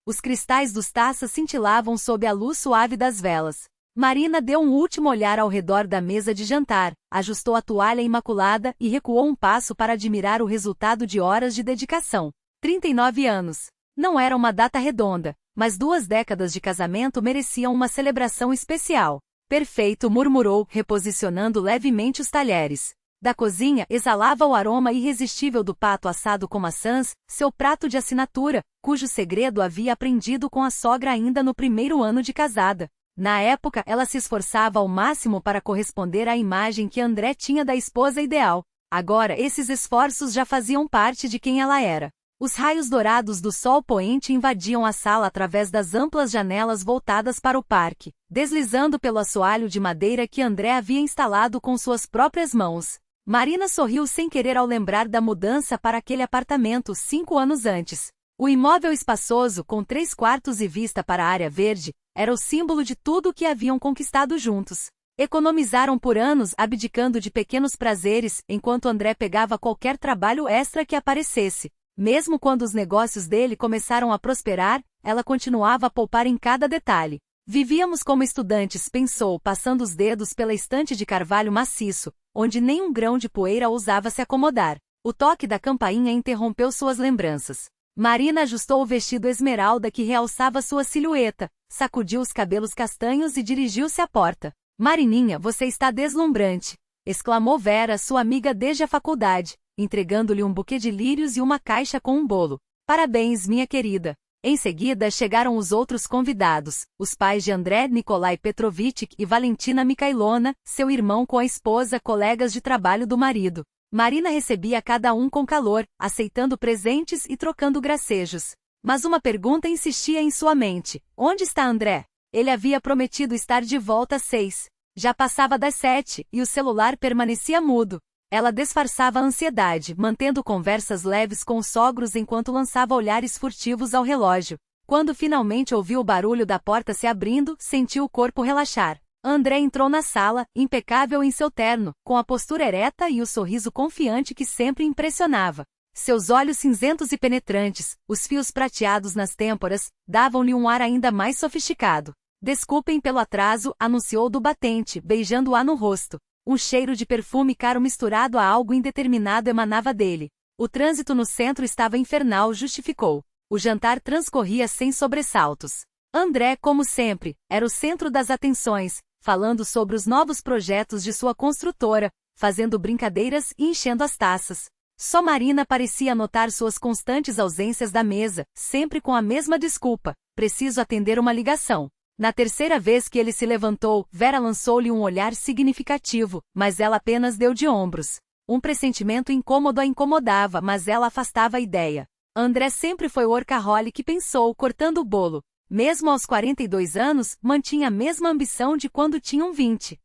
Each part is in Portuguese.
Os cristais dos taças cintilavam sob a luz suave das velas. Marina deu um último olhar ao redor da mesa de jantar, ajustou a toalha imaculada e recuou um passo para admirar o resultado de horas de dedicação. 39 anos. Não era uma data redonda, mas 2 décadas de casamento mereciam uma celebração especial. Perfeito, murmurou, reposicionando levemente os talheres. Da cozinha exalava o aroma irresistível do pato assado com maçãs, seu prato de assinatura, cujo segredo havia aprendido com a sogra ainda no primeiro ano de casada. Na época, ela se esforçava ao máximo para corresponder à imagem que André tinha da esposa ideal. Agora, esses esforços já faziam parte de quem ela era. Os raios dourados do sol poente invadiam a sala através das amplas janelas voltadas para o parque, deslizando pelo assoalho de madeira que André havia instalado com suas próprias mãos. Marina sorriu sem querer ao lembrar da mudança para aquele apartamento 5 anos antes. O imóvel espaçoso, com 3 quartos e vista para a área verde, era o símbolo de tudo o que haviam conquistado juntos. Economizaram por anos abdicando de pequenos prazeres, enquanto André pegava qualquer trabalho extra que aparecesse. Mesmo quando os negócios dele começaram a prosperar, ela continuava a poupar em cada detalhe. Vivíamos como estudantes, pensou, passando os dedos pela estante de carvalho maciço, onde nem um grão de poeira ousava se acomodar. O toque da campainha interrompeu suas lembranças. Marina ajustou o vestido esmeralda que realçava sua silhueta, sacudiu os cabelos castanhos e dirigiu-se à porta. Marininha, você está deslumbrante! Exclamou Vera, sua amiga desde a faculdade, entregando-lhe um buquê de lírios e uma caixa com um bolo. Parabéns, minha querida! Em seguida chegaram os outros convidados, os pais de André Nikolai Petrovich e Valentina Mikhailona, seu irmão com a esposa, colegas de trabalho do marido. Marina recebia cada um com calor, aceitando presentes e trocando gracejos. Mas uma pergunta insistia em sua mente: onde está André? Ele havia prometido estar de volta às 6. Já passava das 7, e o celular permanecia mudo. Ela disfarçava a ansiedade, mantendo conversas leves com os sogros enquanto lançava olhares furtivos ao relógio. Quando finalmente ouviu o barulho da porta se abrindo, sentiu o corpo relaxar. André entrou na sala, impecável em seu terno, com a postura ereta e o sorriso confiante que sempre impressionava. Seus olhos cinzentos e penetrantes, os fios prateados nas têmporas, davam-lhe um ar ainda mais sofisticado. Desculpem pelo atraso, anunciou do batente, beijando-a no rosto. Um cheiro de perfume caro misturado a algo indeterminado emanava dele. O trânsito no centro estava infernal, justificou. O jantar transcorria sem sobressaltos. André, como sempre, era o centro das atenções, falando sobre os novos projetos de sua construtora, fazendo brincadeiras e enchendo as taças. Só Marina parecia notar suas constantes ausências da mesa, sempre com a mesma desculpa: preciso atender uma ligação. Na terceira vez que ele se levantou, Vera lançou-lhe um olhar significativo, mas ela apenas deu de ombros. Um pressentimento incômodo a incomodava, mas ela afastava a ideia. André sempre foi o workaholic, pensou, cortando o bolo. Mesmo aos 42 anos, mantinha a mesma ambição de quando tinham 20.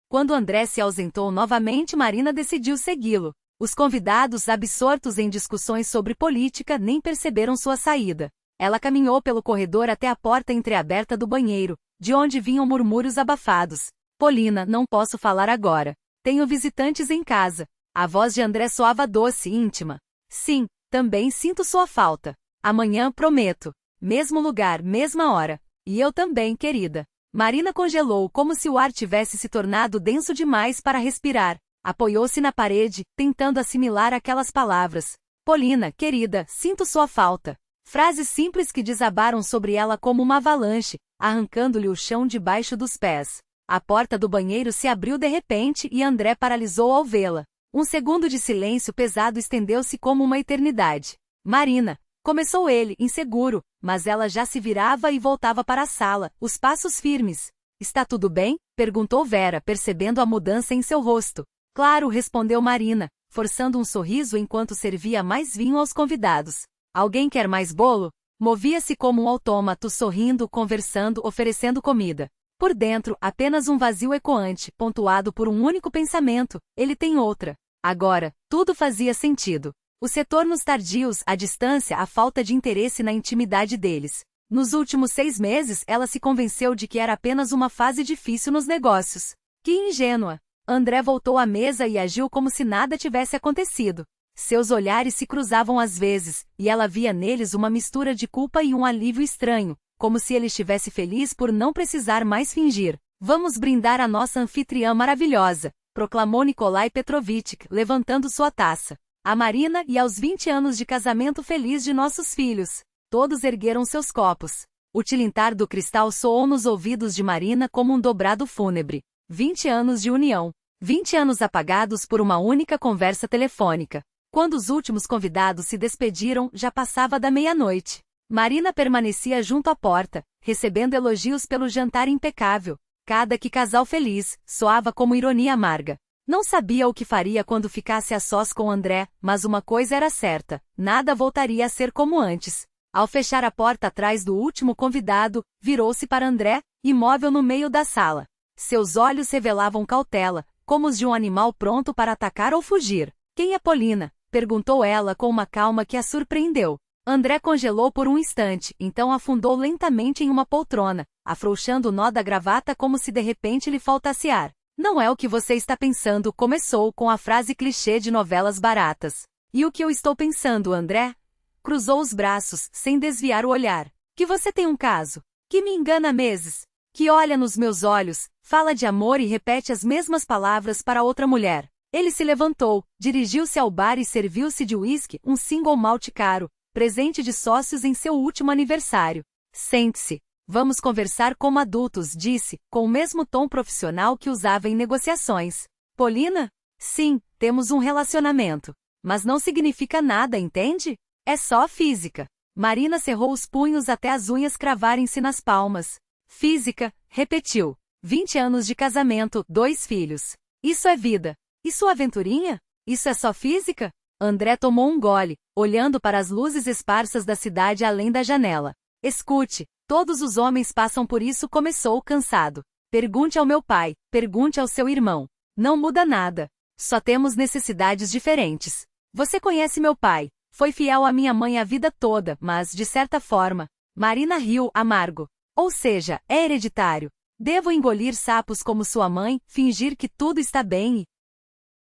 Quando André se ausentou novamente, Marina decidiu segui-lo. Os convidados, absortos em discussões sobre política, nem perceberam sua saída. Ela caminhou pelo corredor até a porta entreaberta do banheiro, de onde vinham murmúrios abafados. Polina, não posso falar agora. Tenho visitantes em casa. A voz de André soava doce e íntima. Sim, também sinto sua falta. Amanhã prometo. Mesmo lugar, mesma hora. E eu também, querida. Marina congelou como se o ar tivesse se tornado denso demais para respirar. Apoiou-se na parede, tentando assimilar aquelas palavras. Polina, querida, sinto sua falta. Frases simples que desabaram sobre ela como uma avalanche, arrancando-lhe o chão debaixo dos pés. A porta do banheiro se abriu de repente e André paralisou ao vê-la. Um segundo de silêncio pesado estendeu-se como uma eternidade. Marina, começou ele, inseguro, mas ela já se virava e voltava para a sala, os passos firmes. Está tudo bem? Perguntou Vera, percebendo a mudança em seu rosto. Claro, respondeu Marina, forçando um sorriso enquanto servia mais vinho aos convidados. Alguém quer mais bolo? Movia-se como um autômato, sorrindo, conversando, oferecendo comida. Por dentro, apenas um vazio ecoante, pontuado por um único pensamento: ele tem outra. Agora, tudo fazia sentido. Os retornos tardios, a distância, a falta de interesse na intimidade deles. Nos últimos 6 meses, ela se convenceu de que era apenas uma fase difícil nos negócios. Que ingênua! André voltou à mesa e agiu como se nada tivesse acontecido. Seus olhares se cruzavam às vezes, e ela via neles uma mistura de culpa e um alívio estranho, como se ele estivesse feliz por não precisar mais fingir. Vamos brindar a nossa anfitriã maravilhosa, proclamou Nikolai Petrovich, levantando sua taça. A Marina e aos 20 anos de casamento feliz de nossos filhos. Todos ergueram seus copos. O tilintar do cristal soou nos ouvidos de Marina como um dobrado fúnebre. 20 anos de união. 20 anos apagados por uma única conversa telefônica. Quando os últimos convidados se despediram, já passava da meia-noite. Marina permanecia junto à porta, recebendo elogios pelo jantar impecável. Cada que casal feliz, soava como ironia amarga. Não sabia o que faria quando ficasse a sós com André, mas uma coisa era certa, nada voltaria a ser como antes. Ao fechar a porta atrás do último convidado, virou-se para André, imóvel no meio da sala. Seus olhos revelavam cautela, como os de um animal pronto para atacar ou fugir. Quem é Polina? Perguntou ela com uma calma que a surpreendeu. André congelou por um instante, então afundou lentamente em uma poltrona, afrouxando o nó da gravata como se de repente lhe faltasse ar. Não é o que você está pensando, começou com a frase clichê de novelas baratas. E o que eu estou pensando, André? Cruzou os braços, sem desviar o olhar. Que você tem um caso. Que me engana há meses. Que olha nos meus olhos, fala de amor e repete as mesmas palavras para outra mulher. Ele se levantou, dirigiu-se ao bar e serviu-se de uísque, um single malt caro, presente de sócios em seu último aniversário. Sente-se. Vamos conversar como adultos, disse, com o mesmo tom profissional que usava em negociações. Polina? Sim, temos um relacionamento. Mas não significa nada, entende? É só física. Marina cerrou os punhos até as unhas cravarem-se nas palmas. Física, repetiu. 20 anos de casamento, 2 filhos. Isso é vida. E sua aventurinha? Isso é só física? André tomou um gole, olhando para as luzes esparsas da cidade além da janela. Escute, todos os homens passam por isso, começou cansado. Pergunte ao meu pai, pergunte ao seu irmão. Não muda nada. Só temos necessidades diferentes. Você conhece meu pai. Foi fiel à minha mãe a vida toda, mas, de certa forma, Marina riu, amargo. Ou seja, é hereditário. Devo engolir sapos como sua mãe, fingir que tudo está bem e...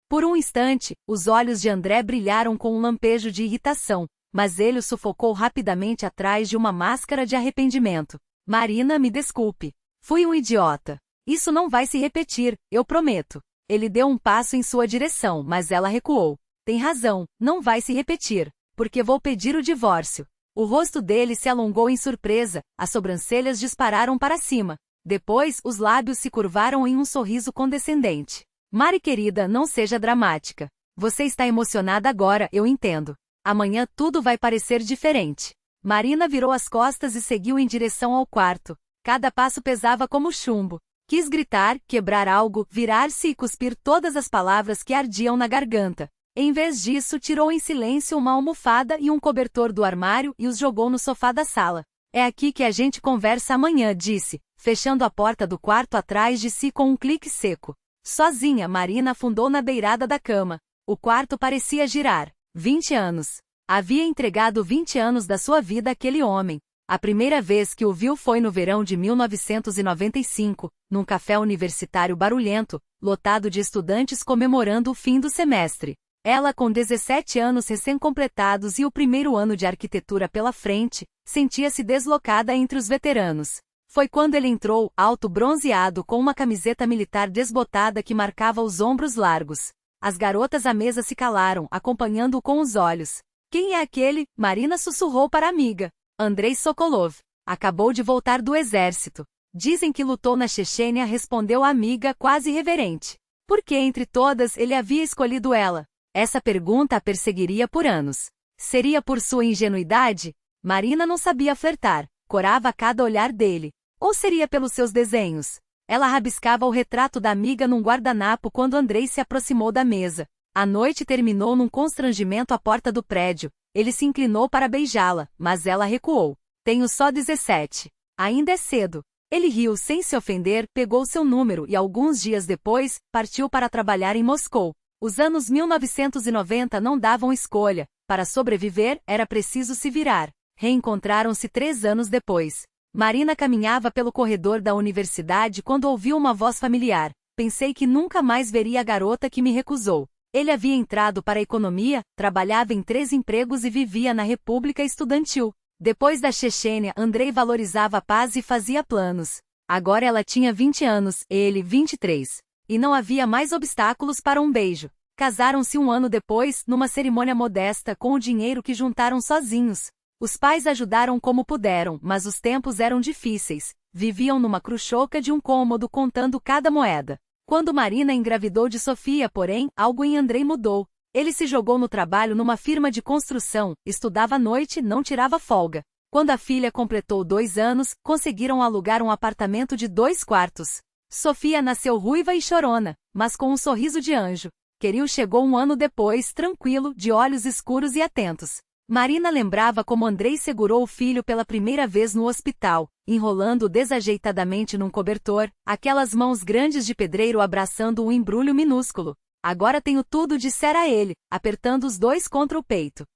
Por um instante, os olhos de André brilharam com um lampejo de irritação, mas ele o sufocou rapidamente atrás de uma máscara de arrependimento. Marina, me desculpe. Fui um idiota. Isso não vai se repetir, eu prometo. Ele deu um passo em sua direção, mas ela recuou. Tem razão, não vai se repetir, porque vou pedir o divórcio. O rosto dele se alongou em surpresa, as sobrancelhas dispararam para cima. Depois, os lábios se curvaram em um sorriso condescendente. Mari querida, não seja dramática. Você está emocionada agora, eu entendo. Amanhã tudo vai parecer diferente. Marina virou as costas e seguiu em direção ao quarto. Cada passo pesava como chumbo. Quis gritar, quebrar algo, virar-se e cuspir todas as palavras que ardiam na garganta. Em vez disso, tirou em silêncio uma almofada e um cobertor do armário e os jogou no sofá da sala. É aqui que a gente conversa amanhã, disse, fechando a porta do quarto atrás de si com um clique seco. Sozinha, Marina afundou na beirada da cama. O quarto parecia girar. 20 anos. Havia entregado 20 anos da sua vida àquele homem. A primeira vez que o viu foi no verão de 1995, num café universitário barulhento, lotado de estudantes comemorando o fim do semestre. Ela, com 17 anos recém-completados e o primeiro ano de arquitetura pela frente, sentia-se deslocada entre os veteranos. Foi quando ele entrou, alto bronzeado com uma camiseta militar desbotada que marcava os ombros largos. As garotas à mesa se calaram, acompanhando-o com os olhos. Quem é aquele? Marina sussurrou para a amiga. Andrei Sokolov. Acabou de voltar do exército. Dizem que lutou na Chechênia, respondeu a amiga quase reverente. Por que entre todas ele havia escolhido ela? Essa pergunta a perseguiria por anos. Seria por sua ingenuidade? Marina não sabia flertar, corava a cada olhar dele. Ou seria pelos seus desenhos? Ela rabiscava o retrato da amiga num guardanapo quando Andrei se aproximou da mesa. A noite terminou num constrangimento à porta do prédio. Ele se inclinou para beijá-la, mas ela recuou. Tenho só 17. Ainda é cedo. Ele riu sem se ofender, pegou seu número e alguns dias depois, partiu para trabalhar em Moscou. Os anos 1990 não davam escolha. Para sobreviver, era preciso se virar. Reencontraram-se 3 anos depois. Marina caminhava pelo corredor da universidade quando ouviu uma voz familiar. Pensei que nunca mais veria a garota que me recusou. Ele havia entrado para a economia, trabalhava em 3 empregos e vivia na República Estudantil. Depois da Chechênia, Andrei valorizava a paz e fazia planos. Agora ela tinha 20 anos, ele 23. E não havia mais obstáculos para um beijo. Casaram-se 1 ano depois, numa cerimônia modesta, com o dinheiro que juntaram sozinhos. Os pais ajudaram como puderam, mas os tempos eram difíceis. Viviam numa cruchoca de um cômodo contando cada moeda. Quando Marina engravidou de Sofia, porém, algo em Andrei mudou. Ele se jogou no trabalho numa firma de construção, estudava à noite, não tirava folga. Quando a filha completou 2 anos, conseguiram alugar um apartamento de 2 quartos. Sofia nasceu ruiva e chorona, mas com um sorriso de anjo. Queriu chegou 1 ano depois, tranquilo, de olhos escuros e atentos. Marina lembrava como Andrei segurou o filho pela primeira vez no hospital, enrolando-o desajeitadamente num cobertor, aquelas mãos grandes de pedreiro abraçando um embrulho minúsculo. Agora tenho tudo, dissera ele, apertando os 2 contra o peito.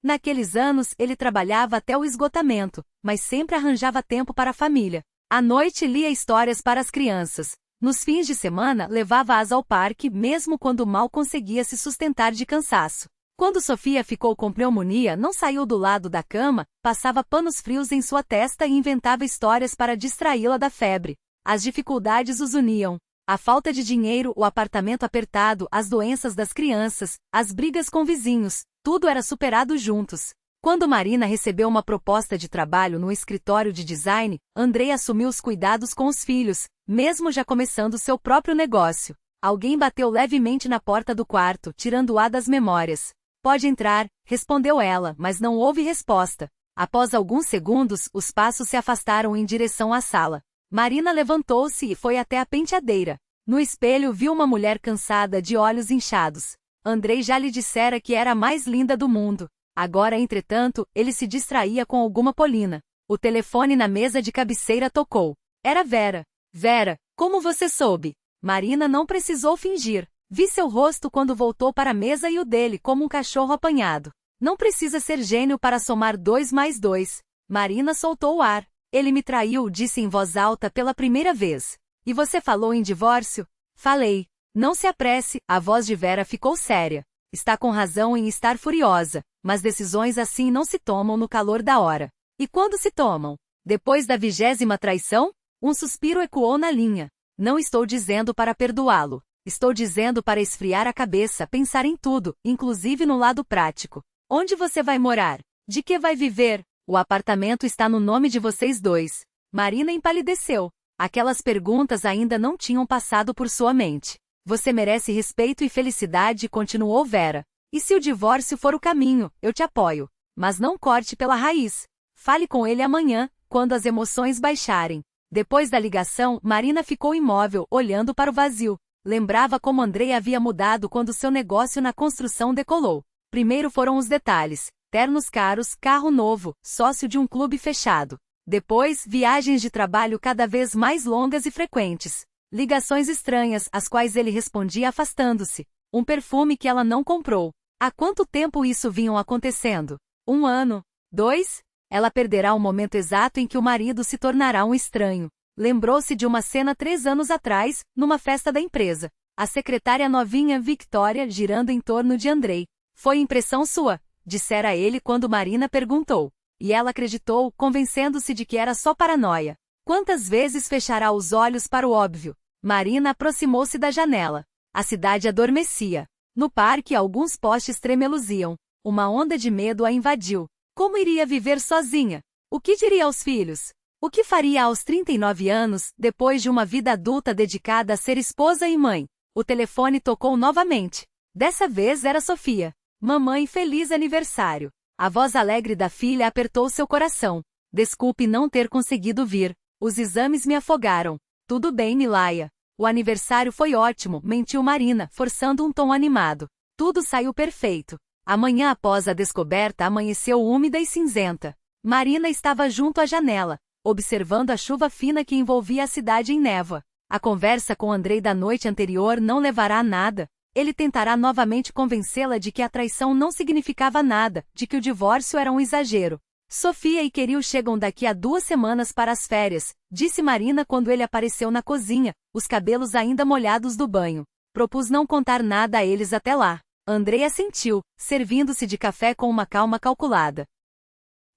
Naqueles anos, ele trabalhava até o esgotamento, mas sempre arranjava tempo para a família. À noite lia histórias para as crianças. Nos fins de semana, levava-as ao parque, mesmo quando mal conseguia se sustentar de cansaço. Quando Sofia ficou com pneumonia, não saiu do lado da cama, passava panos frios em sua testa e inventava histórias para distraí-la da febre. As dificuldades os uniam. A falta de dinheiro, o apartamento apertado, as doenças das crianças, as brigas com vizinhos, tudo era superado juntos. Quando Marina recebeu uma proposta de trabalho no escritório de design, Andrei assumiu os cuidados com os filhos, mesmo já começando seu próprio negócio. Alguém bateu levemente na porta do quarto, tirando-a das memórias. Pode entrar, respondeu ela, mas não houve resposta. Após alguns segundos, os passos se afastaram em direção à sala. Marina levantou-se e foi até a penteadeira. No espelho viu uma mulher cansada de olhos inchados. Andrei já lhe dissera que era a mais linda do mundo. Agora, entretanto, ele se distraía com alguma polina. O telefone na mesa de cabeceira tocou. Era Vera. Vera, como você soube? Marina não precisou fingir. Vi seu rosto quando voltou para a mesa e o dele como um cachorro apanhado. Não precisa ser gênio para somar 2 mais 2. Marina soltou o ar. Ele me traiu, disse em voz alta pela primeira vez. E você falou em divórcio? Falei. Não se apresse, a voz de Vera ficou séria. Está com razão em estar furiosa, mas decisões assim não se tomam no calor da hora. E quando se tomam? Depois da 20ª traição? Um suspiro ecoou na linha. Não estou dizendo para perdoá-lo. Estou dizendo para esfriar a cabeça, pensar em tudo, inclusive no lado prático. Onde você vai morar? De que vai viver? O apartamento está no nome de vocês 2. Marina empalideceu. Aquelas perguntas ainda não tinham passado por sua mente. Você merece respeito e felicidade, continuou Vera. E se o divórcio for o caminho, eu te apoio. Mas não corte pela raiz. Fale com ele amanhã, quando as emoções baixarem. Depois da ligação, Marina ficou imóvel, olhando para o vazio. Lembrava como Andrei havia mudado quando seu negócio na construção decolou. Primeiro foram os detalhes. Ternos caros, carro novo, sócio de um clube fechado. Depois, viagens de trabalho cada vez mais longas e frequentes. Ligações estranhas, às quais ele respondia afastando-se. Um perfume que ela não comprou. Há quanto tempo isso vinham acontecendo? 1 ano? 2? Ela perderá o momento exato em que o marido se tornará um estranho. Lembrou-se de uma cena 3 anos atrás, numa festa da empresa. A secretária novinha Victoria girando em torno de Andrei. Foi impressão sua? Dissera ele quando Marina perguntou. E ela acreditou, convencendo-se de que era só paranoia. Quantas vezes fechará os olhos para o óbvio? Marina aproximou-se da janela. A cidade adormecia. No parque, alguns postes tremeluziam. Uma onda de medo a invadiu. Como iria viver sozinha? O que diria aos filhos? O que faria aos 39 anos, depois de uma vida adulta dedicada a ser esposa e mãe? O telefone tocou novamente. Dessa vez era Sofia. Mamãe, feliz aniversário. A voz alegre da filha apertou seu coração. Desculpe não ter conseguido vir. Os exames me afogaram. Tudo bem, Milaia. O aniversário foi ótimo, mentiu Marina, forçando um tom animado. Tudo saiu perfeito. A manhã após a descoberta amanheceu úmida e cinzenta. Marina estava junto à janela, observando a chuva fina que envolvia a cidade em névoa. A conversa com Andrei da noite anterior não levará a nada. Ele tentará novamente convencê-la de que a traição não significava nada, de que o divórcio era um exagero. Sofia e Queril chegam daqui a 2 semanas para as férias, disse Marina quando ele apareceu na cozinha, os cabelos ainda molhados do banho. Propus não contar nada a eles até lá. Andrei assentiu, servindo-se de café com uma calma calculada.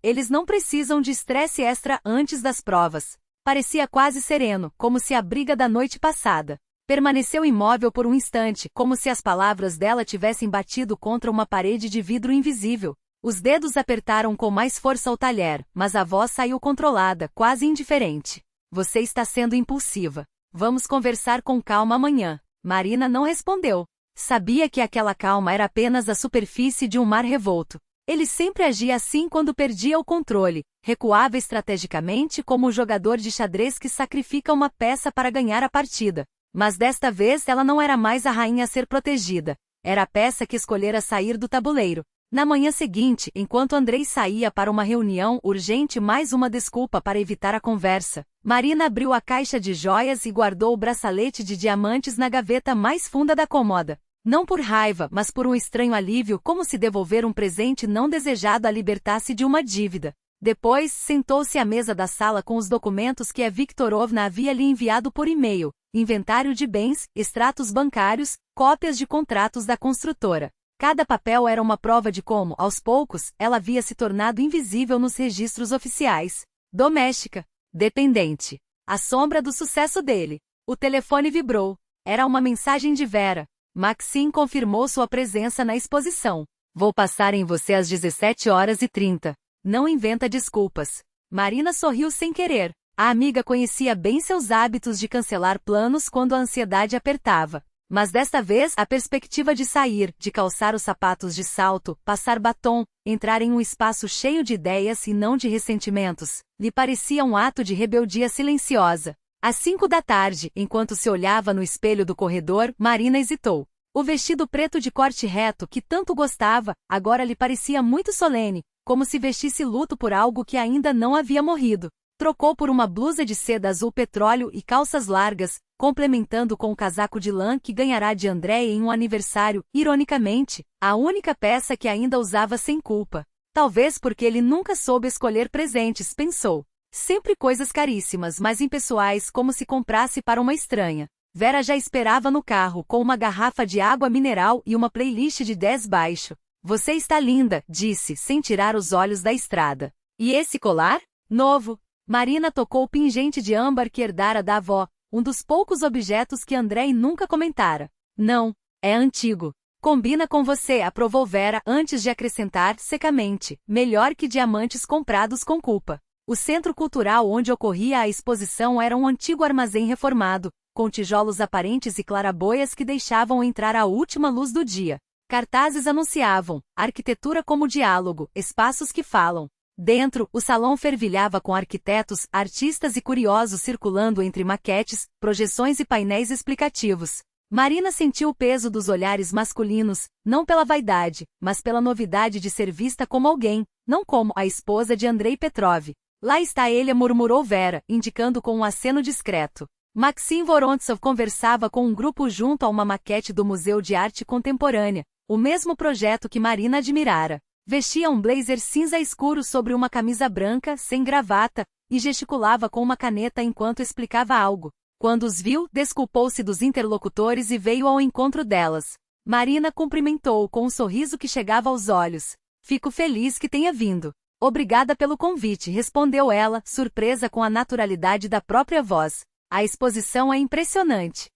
Eles não precisam de estresse extra antes das provas. Parecia quase sereno, como se a briga da noite passada. Permaneceu imóvel por um instante, como se as palavras dela tivessem batido contra uma parede de vidro invisível. Os dedos apertaram com mais força o talher, mas a voz saiu controlada, quase indiferente. Você está sendo impulsiva. Vamos conversar com calma amanhã. Marina não respondeu. Sabia que aquela calma era apenas a superfície de um mar revolto. Ele sempre agia assim quando perdia o controle, recuava estrategicamente como o jogador de xadrez que sacrifica uma peça para ganhar a partida. Mas desta vez ela não era mais a rainha a ser protegida. Era a peça que escolhera sair do tabuleiro. Na manhã seguinte, enquanto Andrei saía para uma reunião urgente, mais uma desculpa para evitar a conversa, Marina abriu a caixa de joias e guardou o bracelete de diamantes na gaveta mais funda da cômoda. Não por raiva, mas por um estranho alívio, como se devolver um presente não desejado a libertasse de uma dívida. Depois, sentou-se à mesa da sala com os documentos que a Viktorovna havia lhe enviado por e-mail, inventário de bens, extratos bancários, cópias de contratos da construtora. Cada papel era uma prova de como, aos poucos, ela havia se tornado invisível nos registros oficiais. Doméstica. Dependente. A sombra do sucesso dele. O telefone vibrou. Era uma mensagem de Vera. Maxim confirmou sua presença na exposição. Vou passar em você às 17h30. Não inventa desculpas. Marina sorriu sem querer. A amiga conhecia bem seus hábitos de cancelar planos quando a ansiedade apertava. Mas desta vez, a perspectiva de sair, de calçar os sapatos de salto, passar batom, entrar em um espaço cheio de ideias e não de ressentimentos, lhe parecia um ato de rebeldia silenciosa. Às 5 da tarde, enquanto se olhava no espelho do corredor, Marina hesitou. O vestido preto de corte reto que tanto gostava, agora lhe parecia muito solene, como se vestisse luto por algo que ainda não havia morrido. Trocou por uma blusa de seda azul petróleo e calças largas, complementando com o casaco de lã que ganhará de André em um aniversário, ironicamente, a única peça que ainda usava sem culpa. Talvez porque ele nunca soube escolher presentes, pensou. Sempre coisas caríssimas, mas impessoais, como se comprasse para uma estranha. Vera já esperava no carro, com uma garrafa de água mineral e uma playlist de 10 baixo. Você está linda, disse, sem tirar os olhos da estrada. E esse colar? Novo. Marina tocou o pingente de âmbar que herdara da avó, um dos poucos objetos que Andrei nunca comentara. Não, é antigo. Combina com você, aprovou Vera antes de acrescentar, secamente, melhor que diamantes comprados com culpa. O centro cultural onde ocorria a exposição era um antigo armazém reformado, com tijolos aparentes e claraboias que deixavam entrar a última luz do dia. Cartazes anunciavam, arquitetura como diálogo, espaços que falam. Dentro, o salão fervilhava com arquitetos, artistas e curiosos circulando entre maquetes, projeções e painéis explicativos. Marina sentiu o peso dos olhares masculinos, não pela vaidade, mas pela novidade de ser vista como alguém, não como a esposa de Andrei Petrov. Lá está ele, murmurou Vera, indicando com um aceno discreto. Maxim Vorontsov conversava com um grupo junto a uma maquete do Museu de Arte Contemporânea, o mesmo projeto que Marina admirara. Vestia um blazer cinza escuro sobre uma camisa branca, sem gravata, e gesticulava com uma caneta enquanto explicava algo. Quando os viu, desculpou-se dos interlocutores e veio ao encontro delas. Marina cumprimentou-o com um sorriso que chegava aos olhos. Fico feliz que tenha vindo. Obrigada pelo convite, respondeu ela, surpresa com a naturalidade da própria voz. A exposição é impressionante.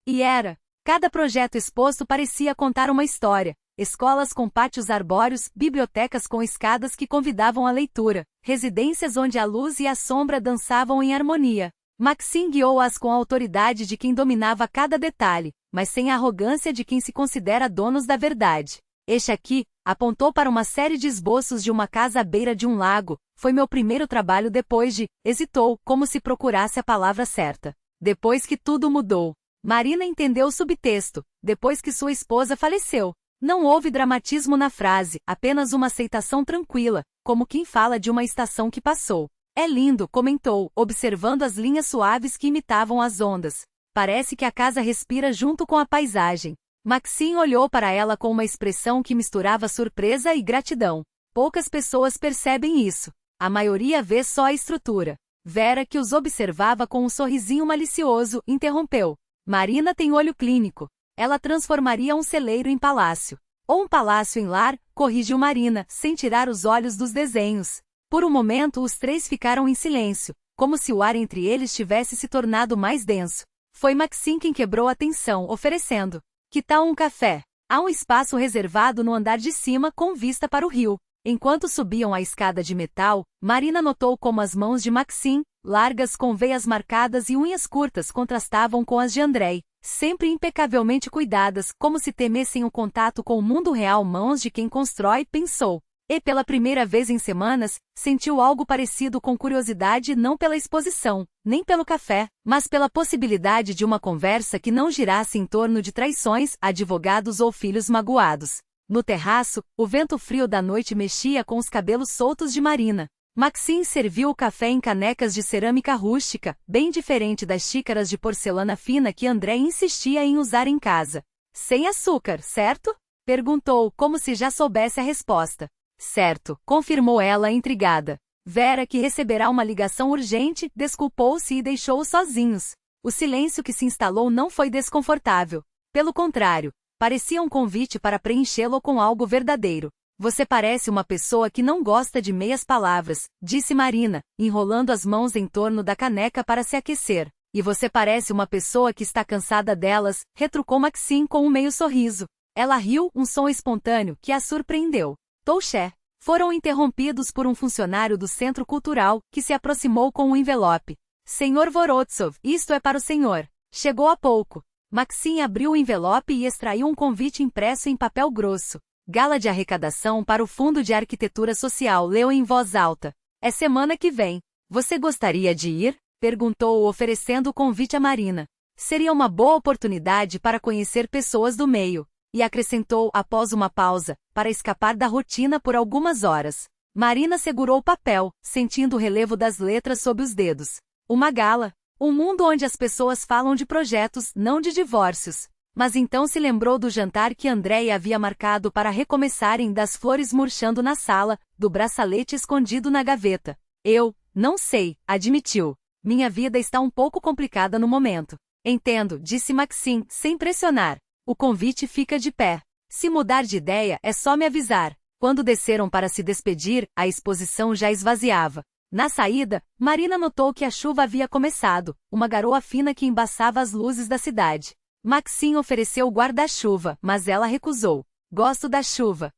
E era. Cada projeto exposto parecia contar uma história. Escolas com pátios arbóreos, bibliotecas com escadas que convidavam à leitura, residências onde a luz e a sombra dançavam em harmonia. Maxim guiou-as com a autoridade de quem dominava cada detalhe, mas sem a arrogância de quem se considera donos da verdade. Este aqui, apontou para uma série de esboços de uma casa à beira de um lago, foi meu primeiro trabalho depois de... Hesitou, como se procurasse a palavra certa. Depois que tudo mudou. Marina entendeu o subtexto, depois que sua esposa faleceu. Não houve dramatismo na frase, apenas uma aceitação tranquila, como quem fala de uma estação que passou. É lindo, comentou, observando as linhas suaves que imitavam as ondas. Parece que a casa respira junto com a paisagem. Maxim olhou para ela com uma expressão que misturava surpresa e gratidão. Poucas pessoas percebem isso. A maioria vê só a estrutura. Vera, que os observava com um sorrisinho malicioso, interrompeu. Marina tem olho clínico. Ela transformaria um celeiro em palácio. Ou um palácio em lar, corrigiu Marina, sem tirar os olhos dos desenhos. Por um momento os três ficaram em silêncio, como se o ar entre eles tivesse se tornado mais denso. Foi Maxine quem quebrou a tensão, oferecendo: que tal um café? Há um espaço reservado no andar de cima com vista para o rio. Enquanto subiam a escada de metal, Marina notou como as mãos de Maxine, largas com veias marcadas e unhas curtas, contrastavam com as de Andrei, sempre impecavelmente cuidadas, como se temessem o contato com o mundo real. Mãos de quem constrói, pensou. E pela primeira vez em semanas, sentiu algo parecido com curiosidade, não pela exposição, nem pelo café, mas pela possibilidade de uma conversa que não girasse em torno de traições, advogados ou filhos magoados. No terraço, o vento frio da noite mexia com os cabelos soltos de Marina. Maxine serviu o café em canecas de cerâmica rústica, bem diferente das xícaras de porcelana fina que André insistia em usar em casa. Sem açúcar, certo? Perguntou, como se já soubesse a resposta. Certo, confirmou ela intrigada. Vera, que receberá uma ligação urgente, desculpou-se e deixou-os sozinhos. O silêncio que se instalou não foi desconfortável. Pelo contrário, parecia um convite para preenchê-lo com algo verdadeiro. Você parece uma pessoa que não gosta de meias palavras, disse Marina, enrolando as mãos em torno da caneca para se aquecer. E você parece uma pessoa que está cansada delas, retrucou Maxine com um meio sorriso. Ela riu, um som espontâneo que a surpreendeu. Touché. Foram interrompidos por um funcionário do Centro Cultural, que se aproximou com um envelope. Senhor Vorotsov, isto é para o senhor. Chegou há pouco. Maxine abriu o envelope e extraiu um convite impresso em papel grosso. Gala de arrecadação para o Fundo de Arquitetura Social, leu em voz alta. É semana que vem. Você gostaria de ir? Perguntou, oferecendo o convite a Marina. Seria uma boa oportunidade para conhecer pessoas do meio. E acrescentou, após uma pausa, para escapar da rotina por algumas horas. Marina segurou o papel, sentindo o relevo das letras sob os dedos. Uma gala. Um mundo onde as pessoas falam de projetos, não de divórcios. Mas então se lembrou do jantar que André havia marcado para recomeçarem, das flores murchando na sala, do bracelete escondido na gaveta. Eu, não sei, admitiu. Minha vida está um pouco complicada no momento. Entendo, disse Maxine, sem pressionar. O convite fica de pé. Se mudar de ideia, é só me avisar. Quando desceram para se despedir, a exposição já esvaziava. Na saída, Marina notou que a chuva havia começado, uma garoa fina que embaçava as luzes da cidade. Maxine ofereceu o guarda-chuva, mas ela recusou. Gosto da chuva.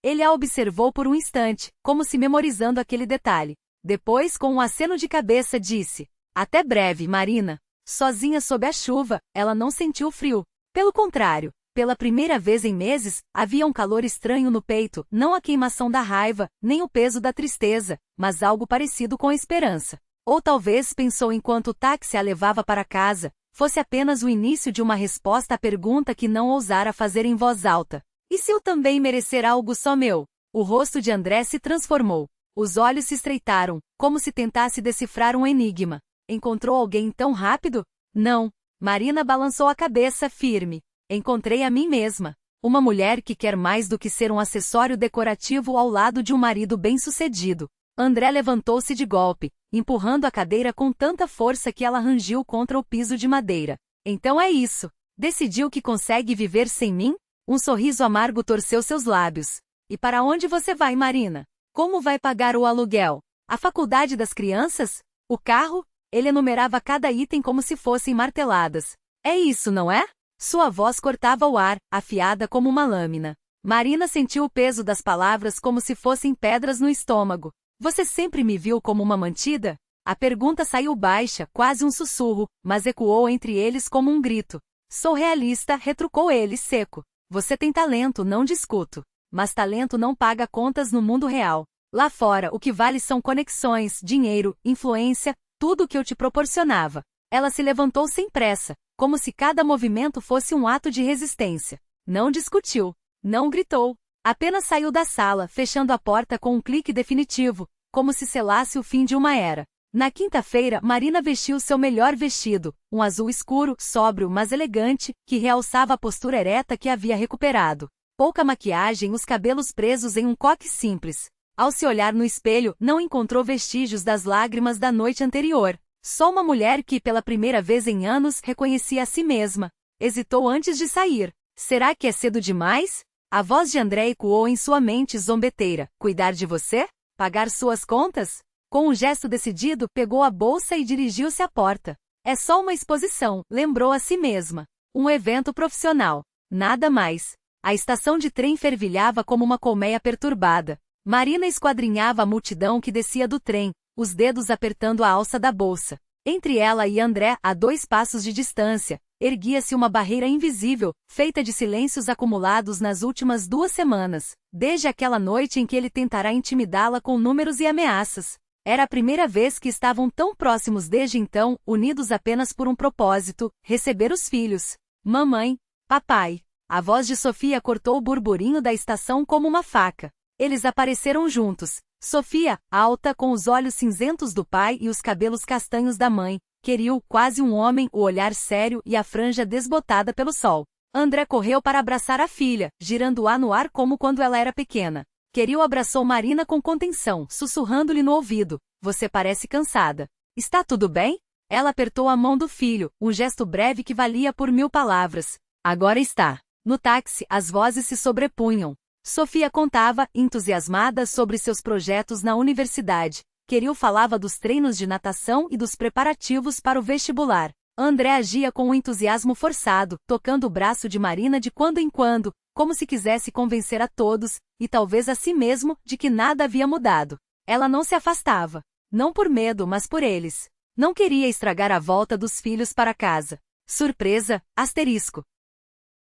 Ele a observou por um instante, como se memorizando aquele detalhe. Depois, com um aceno de cabeça, disse: até breve, Marina. Sozinha sob a chuva, ela não sentiu frio. Pelo contrário, pela primeira vez em meses, havia um calor estranho no peito, não a queimação da raiva, nem o peso da tristeza, mas algo parecido com a esperança. Ou talvez, pensou enquanto o táxi a levava para casa, fosse apenas o início de uma resposta à pergunta que não ousara fazer em voz alta. E se eu também merecer algo só meu? O rosto de André se transformou. Os olhos se estreitaram, como se tentasse decifrar um enigma. Encontrou alguém tão rápido? Não. Marina balançou a cabeça firme. Encontrei a mim mesma. Uma mulher que quer mais do que ser um acessório decorativo ao lado de um marido bem-sucedido. André levantou-se de golpe, empurrando a cadeira com tanta força que ela rangiu contra o piso de madeira. Então é isso. Decidiu que consegue viver sem mim? Um sorriso amargo torceu seus lábios. E para onde você vai, Marina? Como vai pagar o aluguel? A faculdade das crianças? O carro? Ele enumerava cada item como se fossem marteladas. É isso, não é? Sua voz cortava o ar, afiada como uma lâmina. Marina sentiu o peso das palavras como se fossem pedras no estômago. Você sempre me viu como uma mantida? A pergunta saiu baixa, quase um sussurro, mas ecoou entre eles como um grito. Sou realista, retrucou ele, seco. Você tem talento, não discuto. Mas talento não paga contas no mundo real. Lá fora, o que vale são conexões, dinheiro, influência, tudo o que eu te proporcionava. Ela se levantou sem pressa, como se cada movimento fosse um ato de resistência. Não discutiu. Não gritou. Apenas saiu da sala, fechando a porta com um clique definitivo, como se selasse o fim de uma era. Na quinta-feira, Marina vestiu seu melhor vestido, um azul escuro, sóbrio mas elegante, que realçava a postura ereta que havia recuperado. Pouca maquiagem, os cabelos presos em um coque simples. Ao se olhar no espelho, não encontrou vestígios das lágrimas da noite anterior. Só uma mulher que, pela primeira vez em anos, reconhecia a si mesma. Hesitou antes de sair. Será que é cedo demais? A voz de André ecoou em sua mente zombeteira. Cuidar de você? Pagar suas contas? Com um gesto decidido, pegou a bolsa e dirigiu-se à porta. É só uma exposição, lembrou a si mesma. Um evento profissional. Nada mais. A estação de trem fervilhava como uma colmeia perturbada. Marina esquadrinhava a multidão que descia do trem, os dedos apertando a alça da bolsa. Entre ela e André, a 2 passos de distância, erguia-se uma barreira invisível, feita de silêncios acumulados nas últimas 2 semanas, desde aquela noite em que ele tentará intimidá-la com números e ameaças. Era a primeira vez que estavam tão próximos desde então, unidos apenas por um propósito: receber os filhos. Mamãe, papai. A voz de Sofia cortou o burburinho da estação como uma faca. Eles apareceram juntos. Sofia, alta, com os olhos cinzentos do pai e os cabelos castanhos da mãe. Queriu, quase um homem, o olhar sério e a franja desbotada pelo sol. André correu para abraçar a filha, girando-a no ar como quando ela era pequena. Queriu abraçou Marina com contenção, sussurrando-lhe no ouvido. Você parece cansada. Está tudo bem? Ela apertou a mão do filho, um gesto breve que valia por 1000 palavras. Agora está. No táxi, as vozes se sobrepunham. Sofia contava, entusiasmada, sobre seus projetos na universidade. Queriu falava dos treinos de natação e dos preparativos para o vestibular. André agia com um entusiasmo forçado, tocando o braço de Marina de quando em quando, como se quisesse convencer a todos, e talvez a si mesmo, de que nada havia mudado. Ela não se afastava. Não por medo, mas por eles. Não queria estragar a volta dos filhos para casa. Surpresa, asterisco.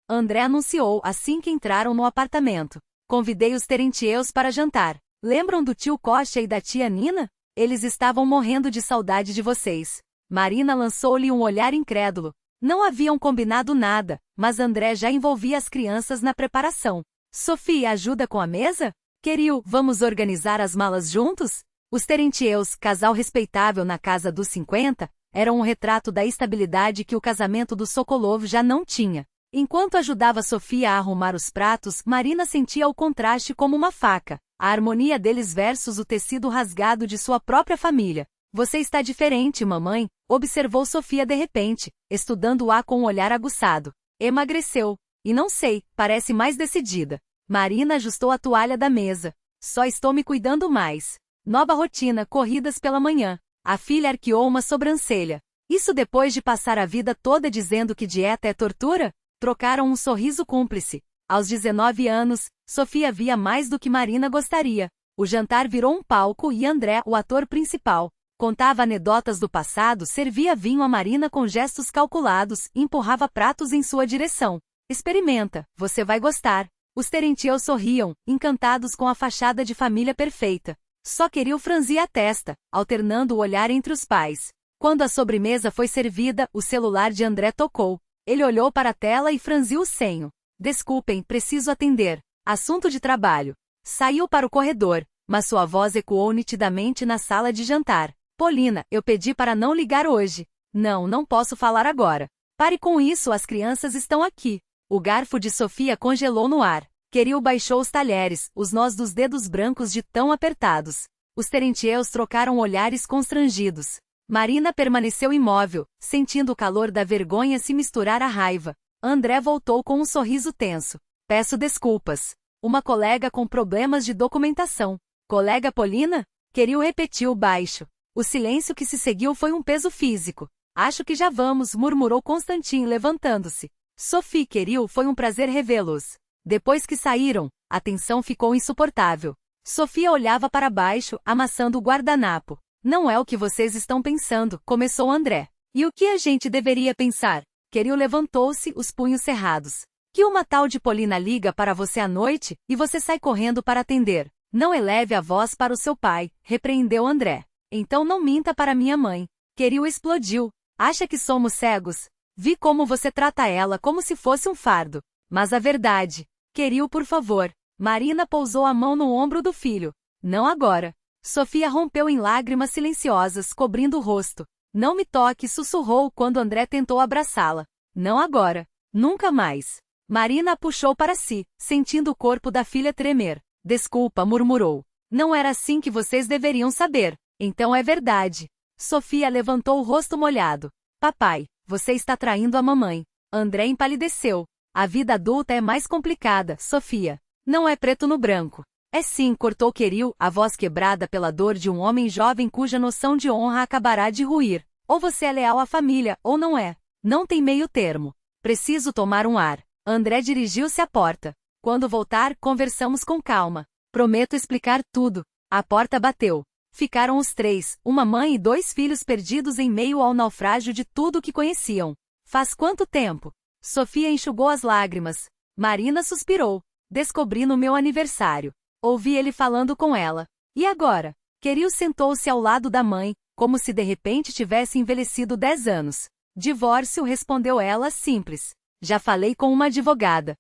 André anunciou assim que entraram no apartamento. Convidei os Terentieus para jantar. Lembram do tio Coxa e da tia Nina? Eles estavam morrendo de saudade de vocês. Marina lançou-lhe um olhar incrédulo. Não haviam combinado nada, mas André já envolvia as crianças na preparação. Sofia ajuda com a mesa? Queriu, vamos organizar as malas juntos? Os Terentieus, casal respeitável na casa dos 50, eram um retrato da estabilidade que o casamento do Sokolov já não tinha. Enquanto ajudava Sofia a arrumar os pratos, Marina sentia o contraste como uma faca, a harmonia deles versus o tecido rasgado de sua própria família. Você está diferente, mamãe, observou Sofia de repente, estudando-a com um olhar aguçado. Emagreceu. E não sei, parece mais decidida. Marina ajustou a toalha da mesa. Só estou me cuidando mais. Nova rotina, corridas pela manhã. A filha arqueou uma sobrancelha. Isso depois de passar a vida toda dizendo que dieta é tortura? Trocaram um sorriso cúmplice. Aos 19 anos, Sofia via mais do que Marina gostaria. O jantar virou um palco e André, o ator principal, contava anedotas do passado, servia vinho a Marina com gestos calculados e empurrava pratos em sua direção. Experimenta, você vai gostar. Os Terentieus sorriam, encantados com a fachada de família perfeita. Só queriam franzir a testa, alternando o olhar entre os pais. Quando a sobremesa foi servida, o celular de André tocou. Ele olhou para a tela e franziu o senho. Desculpem, preciso atender. Assunto de trabalho. Saiu para o corredor, mas sua voz ecoou nitidamente na sala de jantar. Polina, eu pedi para não ligar hoje. Não posso falar agora. Pare com isso, as crianças estão aqui. O garfo de Sofia congelou no ar. Queriu baixou os talheres, os nós dos dedos brancos de tão apertados. Os Terentieus trocaram olhares constrangidos. Marina permaneceu imóvel, sentindo o calor da vergonha se misturar à raiva. André voltou com um sorriso tenso. Peço desculpas. Uma colega com problemas de documentação. Colega Polina? Queriu repetiu baixo. O silêncio que se seguiu foi um peso físico. Acho que já vamos, murmurou Constantin levantando-se. Sophie queriu, foi um prazer revê-los. Depois que saíram, a tensão ficou insuportável. Sofia olhava para baixo, amassando o guardanapo. Não é o que vocês estão pensando, começou André. E o que a gente deveria pensar? Queriu levantou-se, os punhos cerrados. Que uma tal de Polina liga para você à noite, e você sai correndo para atender. Não eleve a voz para o seu pai, repreendeu André. Então não minta para minha mãe. Queriu explodiu. Acha que somos cegos? Vi como você trata ela como se fosse um fardo. Mas a verdade. Queriu, por favor. Marina pousou a mão no ombro do filho. Não agora. Sofia rompeu em lágrimas silenciosas, cobrindo o rosto. Não me toque, sussurrou quando André tentou abraçá-la. Não agora. Nunca mais. Marina a puxou para si, sentindo o corpo da filha tremer. Desculpa, murmurou. Não era assim que vocês deveriam saber. Então é verdade. Sofia levantou o rosto molhado. Papai, você está traindo a mamãe. André empalideceu. A vida adulta é mais complicada, Sofia. Não é preto no branco. É sim, cortou Queril, a voz quebrada pela dor de um homem jovem cuja noção de honra acabará de ruir. Ou você é leal à família, ou não é. Não tem meio termo. Preciso tomar um ar. André dirigiu-se à porta. Quando voltar, conversamos com calma. Prometo explicar tudo. A porta bateu. Ficaram os três, uma mãe e 2 filhos perdidos em meio ao naufrágio de tudo o que conheciam. Faz quanto tempo? Sofia enxugou as lágrimas. Marina suspirou. Descobri no meu aniversário. Ouvi ele falando com ela. E agora? Queril sentou-se ao lado da mãe, como se de repente tivesse envelhecido 10 anos. Divórcio, respondeu ela, simples. Já falei com uma advogada.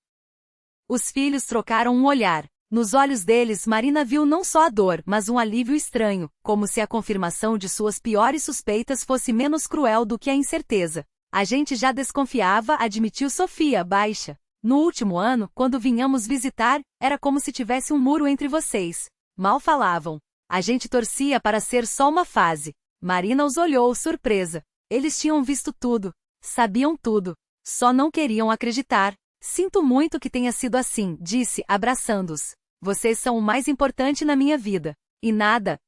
Os filhos trocaram um olhar. Nos olhos deles, Marina viu não só a dor, mas um alívio estranho, como se a confirmação de suas piores suspeitas fosse menos cruel do que a incerteza. A gente já desconfiava, admitiu Sofia, baixa. No último ano, quando vinhamos visitar, era como se tivesse um muro entre vocês. Mal falavam. A gente torcia para ser só uma fase. Marina os olhou, surpresa. Eles tinham visto tudo. Sabiam tudo. Só não queriam acreditar. Sinto muito que tenha sido assim, disse, abraçando-os. Vocês são o mais importante na minha vida. E nada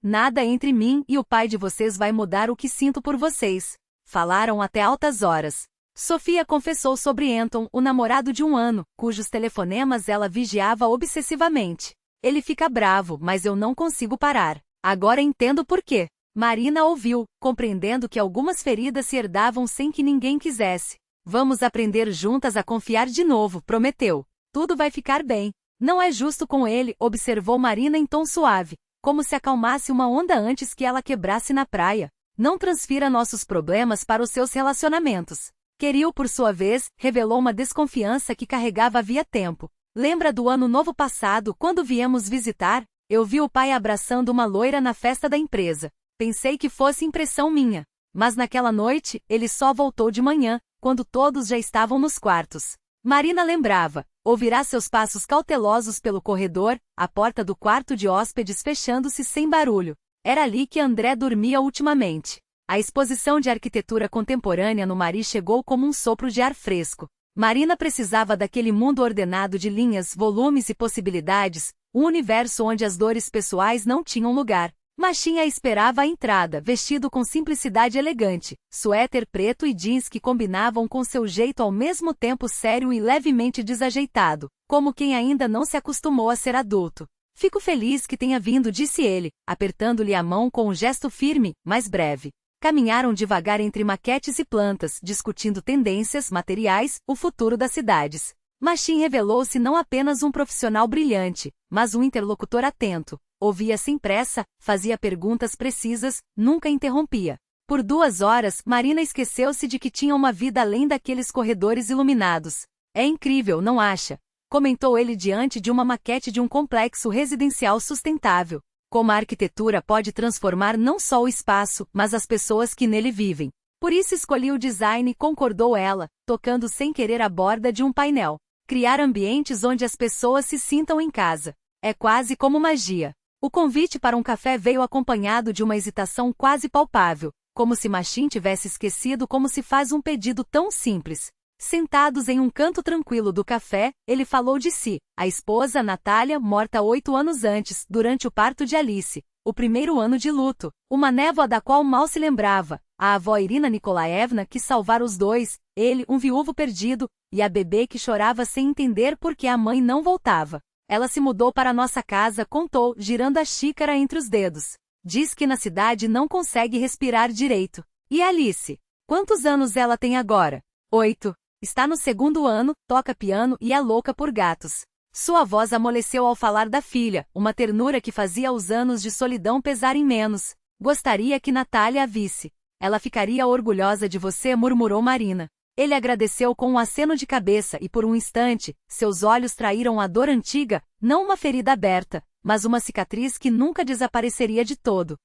entre mim e o pai de vocês vai mudar o que sinto por vocês. Falaram até altas horas. Sofia confessou sobre Anton, o namorado de 1 ano, cujos telefonemas ela vigiava obsessivamente. Ele fica bravo, mas eu não consigo parar. Agora entendo por quê. Marina ouviu, compreendendo que algumas feridas se herdavam sem que ninguém quisesse. Vamos aprender juntas a confiar de novo, prometeu. Tudo vai ficar bem. Não é justo com ele, observou Marina em tom suave, como se acalmasse uma onda antes que ela quebrasse na praia. Não transfira nossos problemas para os seus relacionamentos. Queril, por sua vez, revelou uma desconfiança que carregava havia tempo. Lembra do ano novo passado, quando viemos visitar? Eu vi o pai abraçando uma loira na festa da empresa. Pensei que fosse impressão minha. Mas naquela noite, ele só voltou de manhã, quando todos já estavam nos quartos. Marina lembrava. Ouvirá seus passos cautelosos pelo corredor, a porta do quarto de hóspedes fechando-se sem barulho. Era ali que André dormia ultimamente. A exposição de arquitetura contemporânea no Mari chegou como um sopro de ar fresco. Marina precisava daquele mundo ordenado de linhas, volumes e possibilidades, um universo onde as dores pessoais não tinham lugar. Machinha esperava a entrada, vestido com simplicidade elegante, suéter preto e jeans que combinavam com seu jeito ao mesmo tempo sério e levemente desajeitado, como quem ainda não se acostumou a ser adulto. Fico feliz que tenha vindo, disse ele, apertando-lhe a mão com um gesto firme, mas breve. Caminharam devagar entre maquetes e plantas, discutindo tendências, materiais, o futuro das cidades. Machin revelou-se não apenas um profissional brilhante, mas um interlocutor atento. Ouvia sem pressa, fazia perguntas precisas, nunca interrompia. Por 2 horas, Marina esqueceu-se de que tinha uma vida além daqueles corredores iluminados. É incrível, não acha? Comentou ele diante de uma maquete de um complexo residencial sustentável. Como a arquitetura pode transformar não só o espaço, mas as pessoas que nele vivem. Por isso escolhi o design, concordou ela, tocando sem querer a borda de um painel. Criar ambientes onde as pessoas se sintam em casa. É quase como magia. O convite para um café veio acompanhado de uma hesitação quase palpável, como se Machin tivesse esquecido como se faz um pedido tão simples. Sentados em um canto tranquilo do café, ele falou de si, a esposa, Natália, morta 8 anos antes, durante o parto de Alice, o primeiro ano de luto, uma névoa da qual mal se lembrava, a avó Irina Nikolaevna que salvara os dois, ele, um viúvo perdido, e a bebê que chorava sem entender por que a mãe não voltava. Ela se mudou para nossa casa, contou, girando a xícara entre os dedos. Diz que na cidade não consegue respirar direito. E Alice? Quantos anos ela tem agora? 8. Está no 2º ano, toca piano e é louca por gatos. Sua voz amoleceu ao falar da filha, uma ternura que fazia os anos de solidão pesarem menos. Gostaria que Natália a visse. Ela ficaria orgulhosa de você, murmurou Marina. Ele agradeceu com um aceno de cabeça e por um instante, seus olhos traíram a dor antiga, não uma ferida aberta, mas uma cicatriz que nunca desapareceria de todo.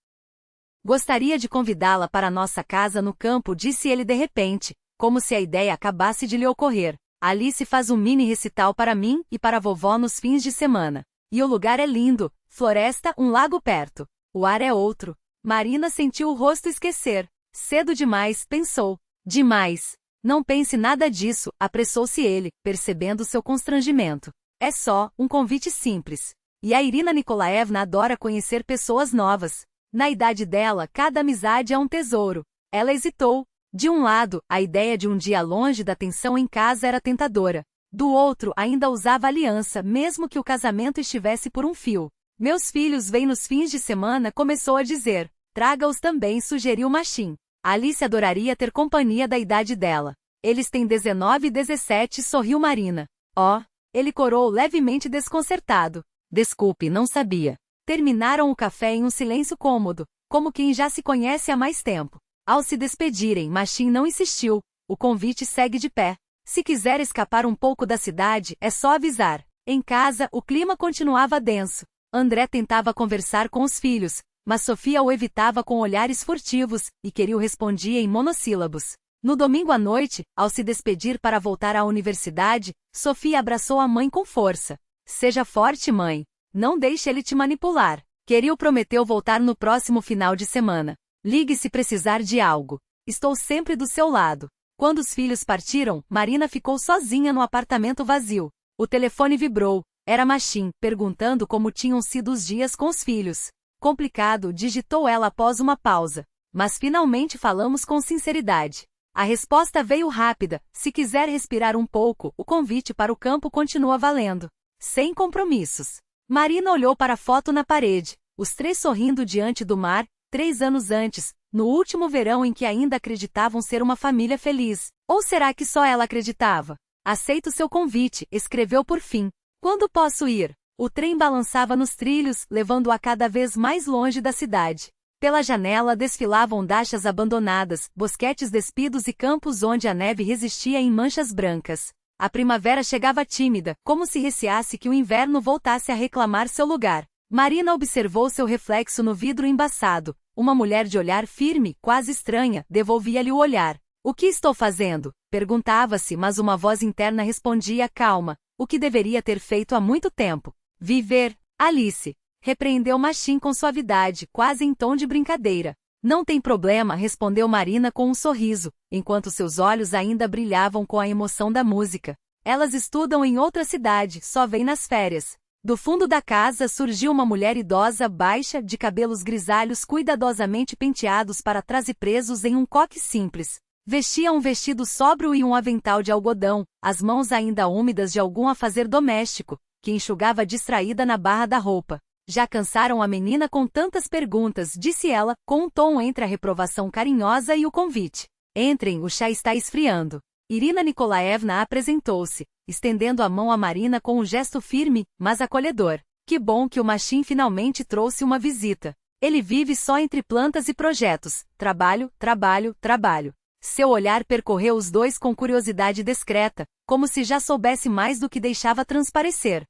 Gostaria de convidá-la para nossa casa no campo, disse ele de repente, como se a ideia acabasse de lhe ocorrer. Alice faz um mini recital para mim e para a vovó nos fins de semana. E o lugar é lindo, floresta, um lago perto. O ar é outro. Marina sentiu o rosto esquecer. Cedo demais, pensou. Demais. Não pense nada disso, apressou-se ele, percebendo seu constrangimento. É só um convite simples. E a Irina Nikolaevna adora conhecer pessoas novas. Na idade dela, cada amizade é um tesouro. Ela hesitou. De um lado, a ideia de um dia longe da tensão em casa era tentadora. Do outro, ainda usava aliança, mesmo que o casamento estivesse por um fio. Meus filhos vêm nos fins de semana, começou a dizer. Traga-os também, sugeriu Machim. Alice adoraria ter companhia da idade dela. Eles têm 19 e 17, sorriu Marina. Oh, ele corou levemente desconcertado. Desculpe, não sabia. Terminaram o café em um silêncio cômodo, como quem já se conhece há mais tempo. Ao se despedirem, Machim não insistiu. O convite segue de pé. Se quiser escapar um pouco da cidade, é só avisar. Em casa, o clima continuava denso. André tentava conversar com os filhos, mas Sofia o evitava com olhares furtivos, e Queril respondia em monossílabos. No domingo à noite, ao se despedir para voltar à universidade, Sofia abraçou a mãe com força. Seja forte, mãe. Não deixe ele te manipular. Queril prometeu voltar no próximo final de semana. Ligue se precisar de algo. Estou sempre do seu lado. Quando os filhos partiram, Marina ficou sozinha no apartamento vazio. O telefone vibrou. Era Machim, perguntando como tinham sido os dias com os filhos. Complicado, digitou ela após uma pausa. Mas finalmente falamos com sinceridade. A resposta veio rápida. Se quiser respirar um pouco, o convite para o campo continua valendo. Sem compromissos. Marina olhou para a foto na parede. Os três sorrindo diante do mar, 3 anos antes, no último verão em que ainda acreditavam ser uma família feliz. Ou será que só ela acreditava? Aceito seu convite, escreveu por fim. Quando posso ir? O trem balançava nos trilhos, levando-a cada vez mais longe da cidade. Pela janela desfilavam dachas abandonadas, bosquetes despidos e campos onde a neve resistia em manchas brancas. A primavera chegava tímida, como se receasse que o inverno voltasse a reclamar seu lugar. Marina observou seu reflexo no vidro embaçado. Uma mulher de olhar firme, quase estranha, devolvia-lhe o olhar. O que estou fazendo? Perguntava-se, mas uma voz interna respondia calma, o que deveria ter feito há muito tempo. Viver, Alice. Repreendeu Machim com suavidade, quase em tom de brincadeira. Não tem problema, respondeu Marina com um sorriso, enquanto seus olhos ainda brilhavam com a emoção da música. Elas estudam em outra cidade, só vêm nas férias. Do fundo da casa surgiu uma mulher idosa baixa, de cabelos grisalhos cuidadosamente penteados para trás e presos em um coque simples. Vestia um vestido sóbrio e um avental de algodão, as mãos ainda úmidas de algum afazer doméstico, que enxugava distraída na barra da roupa. Já cansaram a menina com tantas perguntas, disse ela, com um tom entre a reprovação carinhosa e o convite. Entrem, o chá está esfriando. Irina Nikolaevna apresentou-se, estendendo a mão a Marina com um gesto firme, mas acolhedor. Que bom que o Machim finalmente trouxe uma visita. Ele vive só entre plantas e projetos. Trabalho, trabalho, trabalho. Seu olhar percorreu os dois com curiosidade discreta, como se já soubesse mais do que deixava transparecer.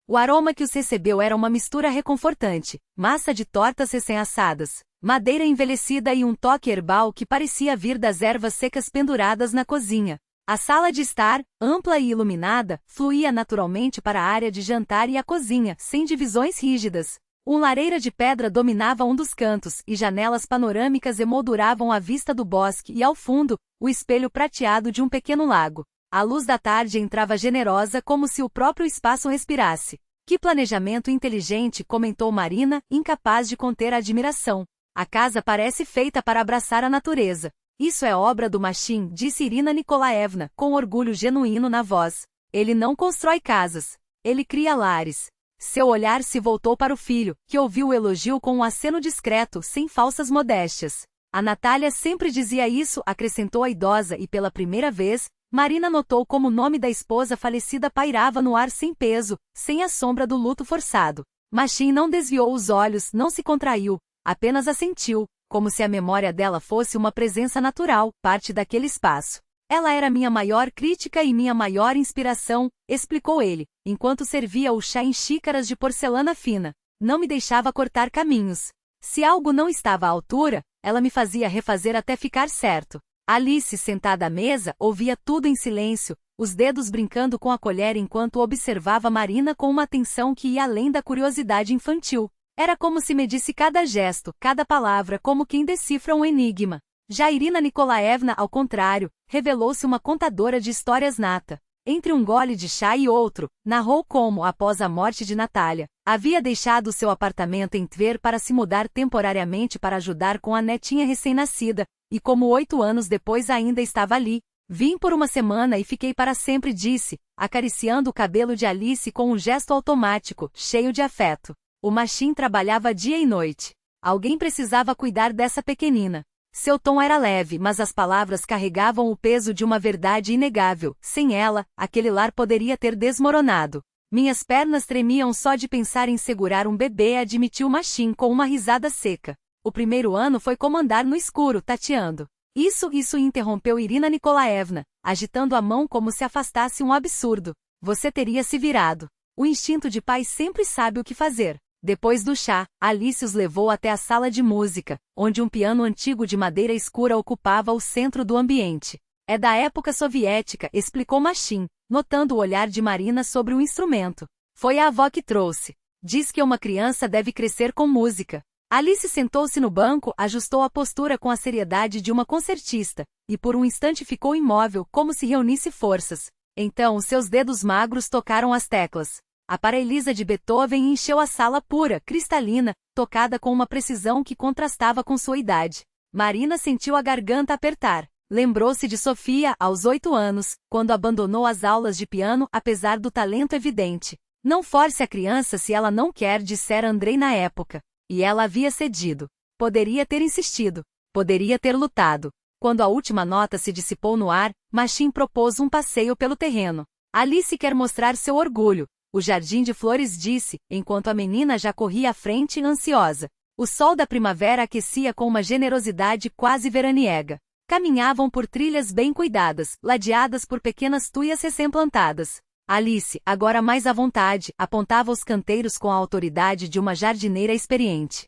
O aroma que os recebeu era uma mistura reconfortante, massa de tortas recém-assadas, madeira envelhecida e um toque herbal que parecia vir das ervas secas penduradas na cozinha. A sala de estar, ampla e iluminada, fluía naturalmente para a área de jantar e a cozinha, sem divisões rígidas. Uma lareira de pedra dominava um dos cantos, e janelas panorâmicas emolduravam a vista do bosque e, ao fundo, o espelho prateado de um pequeno lago. A luz da tarde entrava generosa como se o próprio espaço respirasse. Que planejamento inteligente, comentou Marina, incapaz de conter a admiração. A casa parece feita para abraçar a natureza. Isso é obra do Machim, disse Irina Nikolaevna, com orgulho genuíno na voz. Ele não constrói casas. Ele cria lares. Seu olhar se voltou para o filho, que ouviu o elogio com um aceno discreto, sem falsas modéstias. A Natália sempre dizia isso, acrescentou a idosa e pela primeira vez, Marina notou como o nome da esposa falecida pairava no ar sem peso, sem a sombra do luto forçado. Machim não desviou os olhos, não se contraiu, apenas assentiu, como se a memória dela fosse uma presença natural, parte daquele espaço. Ela era minha maior crítica e minha maior inspiração, explicou ele, enquanto servia o chá em xícaras de porcelana fina. Não me deixava cortar caminhos. Se algo não estava à altura, ela me fazia refazer até ficar certo. Alice, sentada à mesa, ouvia tudo em silêncio, os dedos brincando com a colher enquanto observava Marina com uma atenção que ia além da curiosidade infantil. Era como se medisse cada gesto, cada palavra, como quem decifra um enigma. Já Irina Nikolaevna, ao contrário, revelou-se uma contadora de histórias nata. Entre um gole de chá e outro, narrou como, após a morte de Natália, havia deixado seu apartamento em Tver para se mudar temporariamente para ajudar com a netinha recém-nascida, e como 8 anos depois ainda estava ali. Vim por uma semana e fiquei para sempre, disse, acariciando o cabelo de Alice com um gesto automático, cheio de afeto. O Machin trabalhava dia e noite. Alguém precisava cuidar dessa pequenina. Seu tom era leve, mas as palavras carregavam o peso de uma verdade inegável. Sem ela, aquele lar poderia ter desmoronado. Minhas pernas tremiam só de pensar em segurar um bebê, admitiu Machin com uma risada seca. O primeiro ano foi como andar no escuro, tateando. Isso interrompeu Irina Nikolaevna, agitando a mão como se afastasse um absurdo. Você teria se virado. O instinto de pai sempre sabe o que fazer. Depois do chá, Alice os levou até a sala de música, onde um piano antigo de madeira escura ocupava o centro do ambiente. É da época soviética, explicou Machin, notando o olhar de Marina sobre o instrumento. Foi a avó que trouxe. Diz que uma criança deve crescer com música. Alice sentou-se no banco, ajustou a postura com a seriedade de uma concertista, e por um instante ficou imóvel, como se reunisse forças. Então seus dedos magros tocaram as teclas. A Parelisa de Beethoven encheu a sala pura, cristalina, tocada com uma precisão que contrastava com sua idade. Marina sentiu a garganta apertar. Lembrou-se de Sofia, aos 8 anos, quando abandonou as aulas de piano, apesar do talento evidente. Não force a criança se ela não quer, dissera Andrei na época. E ela havia cedido. Poderia ter insistido. Poderia ter lutado. Quando a última nota se dissipou no ar, Machin propôs um passeio pelo terreno. Alice quer mostrar seu orgulho. O jardim de flores, disse, enquanto a menina já corria à frente, ansiosa. O sol da primavera aquecia com uma generosidade quase veraniega. Caminhavam por trilhas bem cuidadas, ladeadas por pequenas tuias recém-plantadas. Alice, agora mais à vontade, apontava os canteiros com a autoridade de uma jardineira experiente.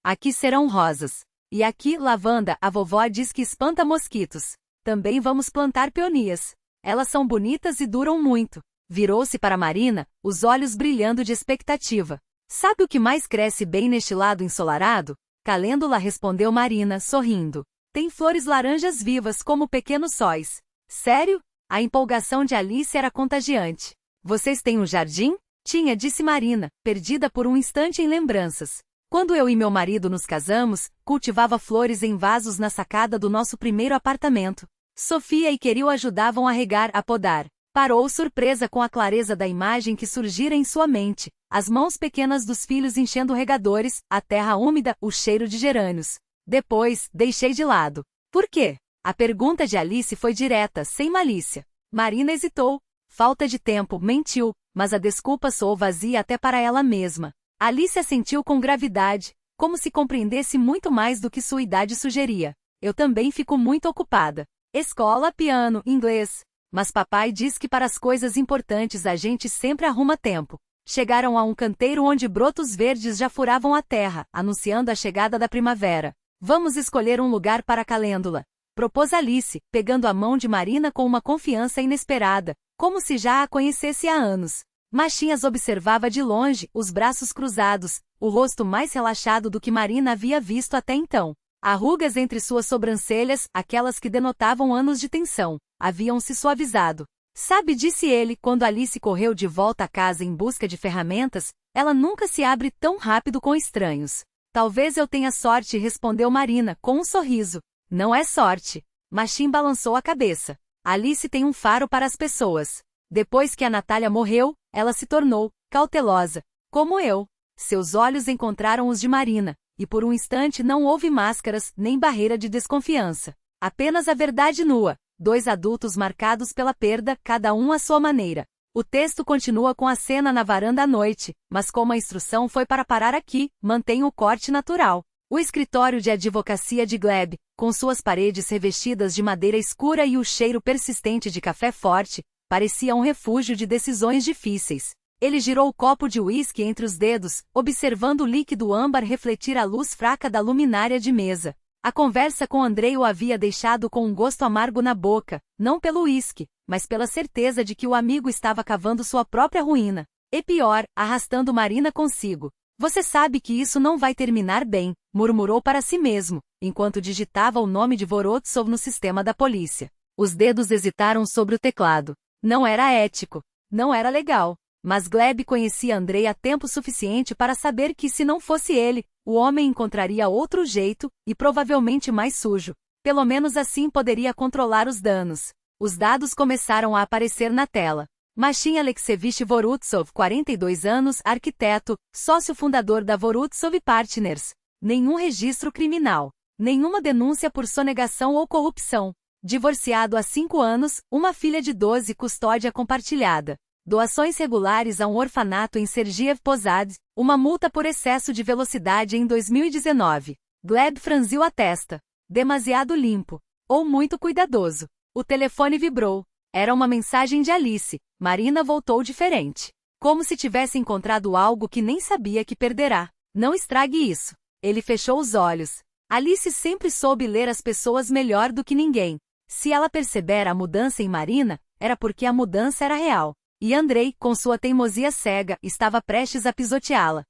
Aqui serão rosas. E aqui, lavanda, a vovó diz que espanta mosquitos. Também vamos plantar peonias. Elas são bonitas e duram muito. Virou-se para Marina, os olhos brilhando de expectativa. Sabe o que mais cresce bem neste lado ensolarado? Calêndula, respondeu Marina, sorrindo. Tem flores laranjas vivas como pequenos sóis. Sério? A empolgação de Alice era contagiante. Vocês têm um jardim? Tinha, disse Marina, perdida por um instante em lembranças. Quando eu e meu marido nos casamos, cultivava flores em vasos na sacada do nosso primeiro apartamento. Sofia e Queril ajudavam a regar, a podar. Parou surpresa com a clareza da imagem que surgira em sua mente. As mãos pequenas dos filhos enchendo regadores, a terra úmida, o cheiro de gerânios. Depois, deixei de lado. Por quê? A pergunta de Alice foi direta, sem malícia. Marina hesitou. Falta de tempo, mentiu, mas a desculpa soou vazia até para ela mesma. Alice assentiu com gravidade, como se compreendesse muito mais do que sua idade sugeria. Eu também fico muito ocupada. Escola, piano, inglês. Mas papai diz que para as coisas importantes a gente sempre arruma tempo. Chegaram a um canteiro onde brotos verdes já furavam a terra, anunciando a chegada da primavera. Vamos escolher um lugar para a calêndula, propôs Alice, pegando a mão de Marina com uma confiança inesperada, como se já a conhecesse há anos. Machin as observava de longe, os braços cruzados, o rosto mais relaxado do que Marina havia visto até então. Rugas entre suas sobrancelhas, aquelas que denotavam anos de tensão, haviam se suavizado. Sabe, disse ele, quando Alice correu de volta à casa em busca de ferramentas, ela nunca se abre tão rápido com estranhos. Talvez eu tenha sorte, respondeu Marina, com um sorriso. Não é sorte. Machin balançou a cabeça. Alice tem um faro para as pessoas. Depois que a Natália morreu, ela se tornou cautelosa, como eu. Seus olhos encontraram os de Marina, e por um instante não houve máscaras, nem barreira de desconfiança. Apenas a verdade nua. 2 adultos marcados pela perda, cada um à sua maneira. O texto continua com a cena na varanda à noite, mas como a instrução foi para parar aqui, mantém o corte natural. O escritório de advocacia de Gleb, com suas paredes revestidas de madeira escura e o cheiro persistente de café forte, parecia um refúgio de decisões difíceis. Ele girou o copo de uísque entre os dedos, observando o líquido âmbar refletir a luz fraca da luminária de mesa. A conversa com Andrei o havia deixado com um gosto amargo na boca, não pelo uísque, mas pela certeza de que o amigo estava cavando sua própria ruína. E pior, arrastando Marina consigo. Você sabe que isso não vai terminar bem, murmurou para si mesmo, enquanto digitava o nome de Vorotsov no sistema da polícia. Os dedos hesitaram sobre o teclado. Não era ético. Não era legal. Mas Gleb conhecia Andrei há tempo suficiente para saber que se não fosse ele, o homem encontraria outro jeito, e provavelmente mais sujo. Pelo menos assim poderia controlar os danos. Os dados começaram a aparecer na tela. Machin Aleksevich Vorotsov, 42 anos, arquiteto, sócio fundador da Vorotsov Partners. Nenhum registro criminal. Nenhuma denúncia por sonegação ou corrupção. Divorciado há 5 anos, uma filha de 12, custódia compartilhada. Doações regulares a um orfanato em Sergiev Posad, uma multa por excesso de velocidade em 2019. Gleb franziu a testa. Demasiado limpo. Ou muito cuidadoso. O telefone vibrou. Era uma mensagem de Alice. Marina voltou diferente. Como se tivesse encontrado algo que nem sabia que perderá. Não estrague isso. Ele fechou os olhos. Alice sempre soube ler as pessoas melhor do que ninguém. Se ela perceber a mudança em Marina, era porque a mudança era real. E Andrei, com sua teimosia cega, estava prestes a pisoteá-la.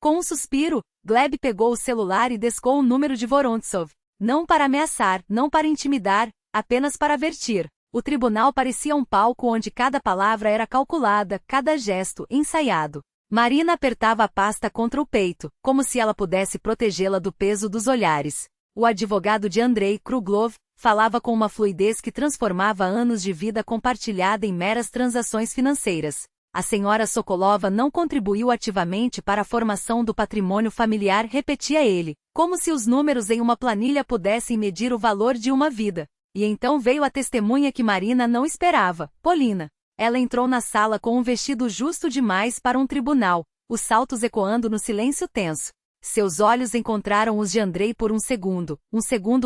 Com um suspiro, Gleb pegou o celular e descou o número de Vorontsov. Não para ameaçar, não para intimidar, apenas para avertir. O tribunal parecia um palco onde cada palavra era calculada, cada gesto ensaiado. Marina apertava a pasta contra o peito, como se ela pudesse protegê-la do peso dos olhares. O advogado de Andrei, Kruglov, falava com uma fluidez que transformava anos de vida compartilhada em meras transações financeiras. A senhora Sokolova não contribuiu ativamente para a formação do patrimônio familiar, repetia ele, como se os números em uma planilha pudessem medir o valor de uma vida. E então veio a testemunha que Marina não esperava, Polina. Ela entrou na sala com um vestido justo demais para um tribunal, os saltos ecoando no silêncio tenso. Seus olhos encontraram os de Andrei por um segundo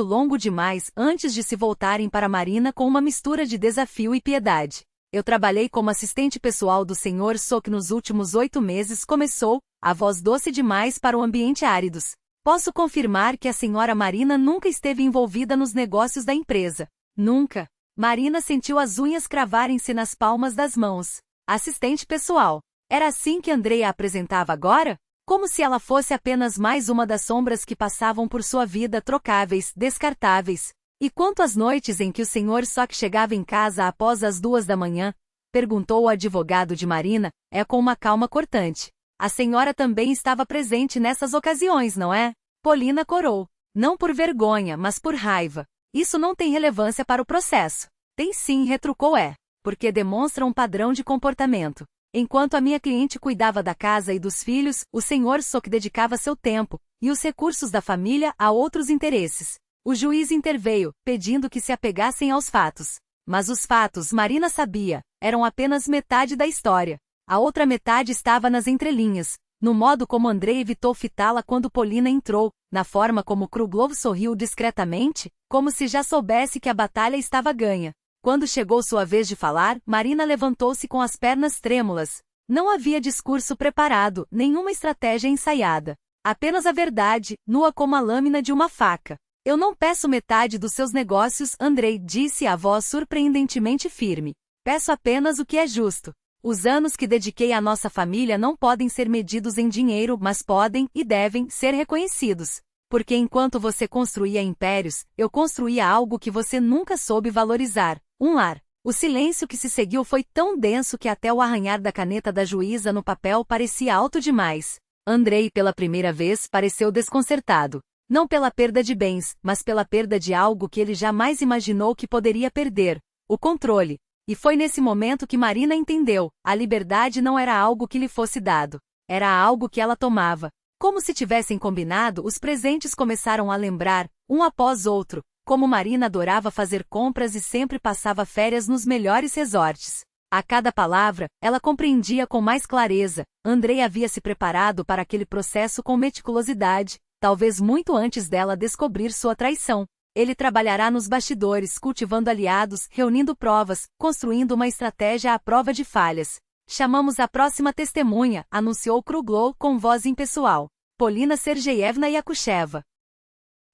longo demais antes de se voltarem para Marina com uma mistura de desafio e piedade. Eu trabalhei como assistente pessoal do Sr. Sok nos últimos 8 meses, começou, a voz doce demais para o ambiente áridos. Posso confirmar que a senhora Marina nunca esteve envolvida nos negócios da empresa. Nunca. Marina sentiu as unhas cravarem-se nas palmas das mãos. Assistente pessoal. Era assim que Andrei a apresentava agora? Como se ela fosse apenas mais uma das sombras que passavam por sua vida, trocáveis, descartáveis. E quanto às noites em que o Sr. Sok chegava em casa após as 2 da manhã? Perguntou o advogado de Marina, com uma calma cortante. A senhora também estava presente nessas ocasiões, não é? Polina corou. Não por vergonha, mas por raiva. Isso não tem relevância para o processo. Tem sim, retrucou porque demonstra um padrão de comportamento. Enquanto a minha cliente cuidava da casa e dos filhos, o Sr. Sok dedicava seu tempo, e os recursos da família, a outros interesses. O juiz interveio, pedindo que se apegassem aos fatos. Mas os fatos, Marina sabia, eram apenas metade da história. A outra metade estava nas entrelinhas, no modo como Andrei evitou fitá-la quando Polina entrou, na forma como Kruglov sorriu discretamente, como se já soubesse que a batalha estava ganha. Quando chegou sua vez de falar, Marina levantou-se com as pernas trêmulas. Não havia discurso preparado, nenhuma estratégia ensaiada. Apenas a verdade, nua como a lâmina de uma faca. Eu não peço metade dos seus negócios, Andrei, disse a voz surpreendentemente firme. Peço apenas o que é justo. Os anos que dediquei à nossa família não podem ser medidos em dinheiro, mas podem, e devem, ser reconhecidos. Porque enquanto você construía impérios, eu construía algo que você nunca soube valorizar. Um lar. O silêncio que se seguiu foi tão denso que até o arranhar da caneta da juíza no papel parecia alto demais. Andrei, pela primeira vez, pareceu desconcertado. Não pela perda de bens, mas pela perda de algo que ele jamais imaginou que poderia perder. O controle. E foi nesse momento que Marina entendeu, a liberdade não era algo que lhe fosse dado. Era algo que ela tomava. Como se tivessem combinado, os presentes começaram a lembrar, um após outro, como Marina adorava fazer compras e sempre passava férias nos melhores resorts. A cada palavra, ela compreendia com mais clareza. Andrei havia se preparado para aquele processo com meticulosidade, talvez muito antes dela descobrir sua traição. Ele trabalhará nos bastidores, cultivando aliados, reunindo provas, construindo uma estratégia à prova de falhas. Chamamos a próxima testemunha, anunciou Kruglov com voz impessoal. Polina Sergeyevna Yakusheva.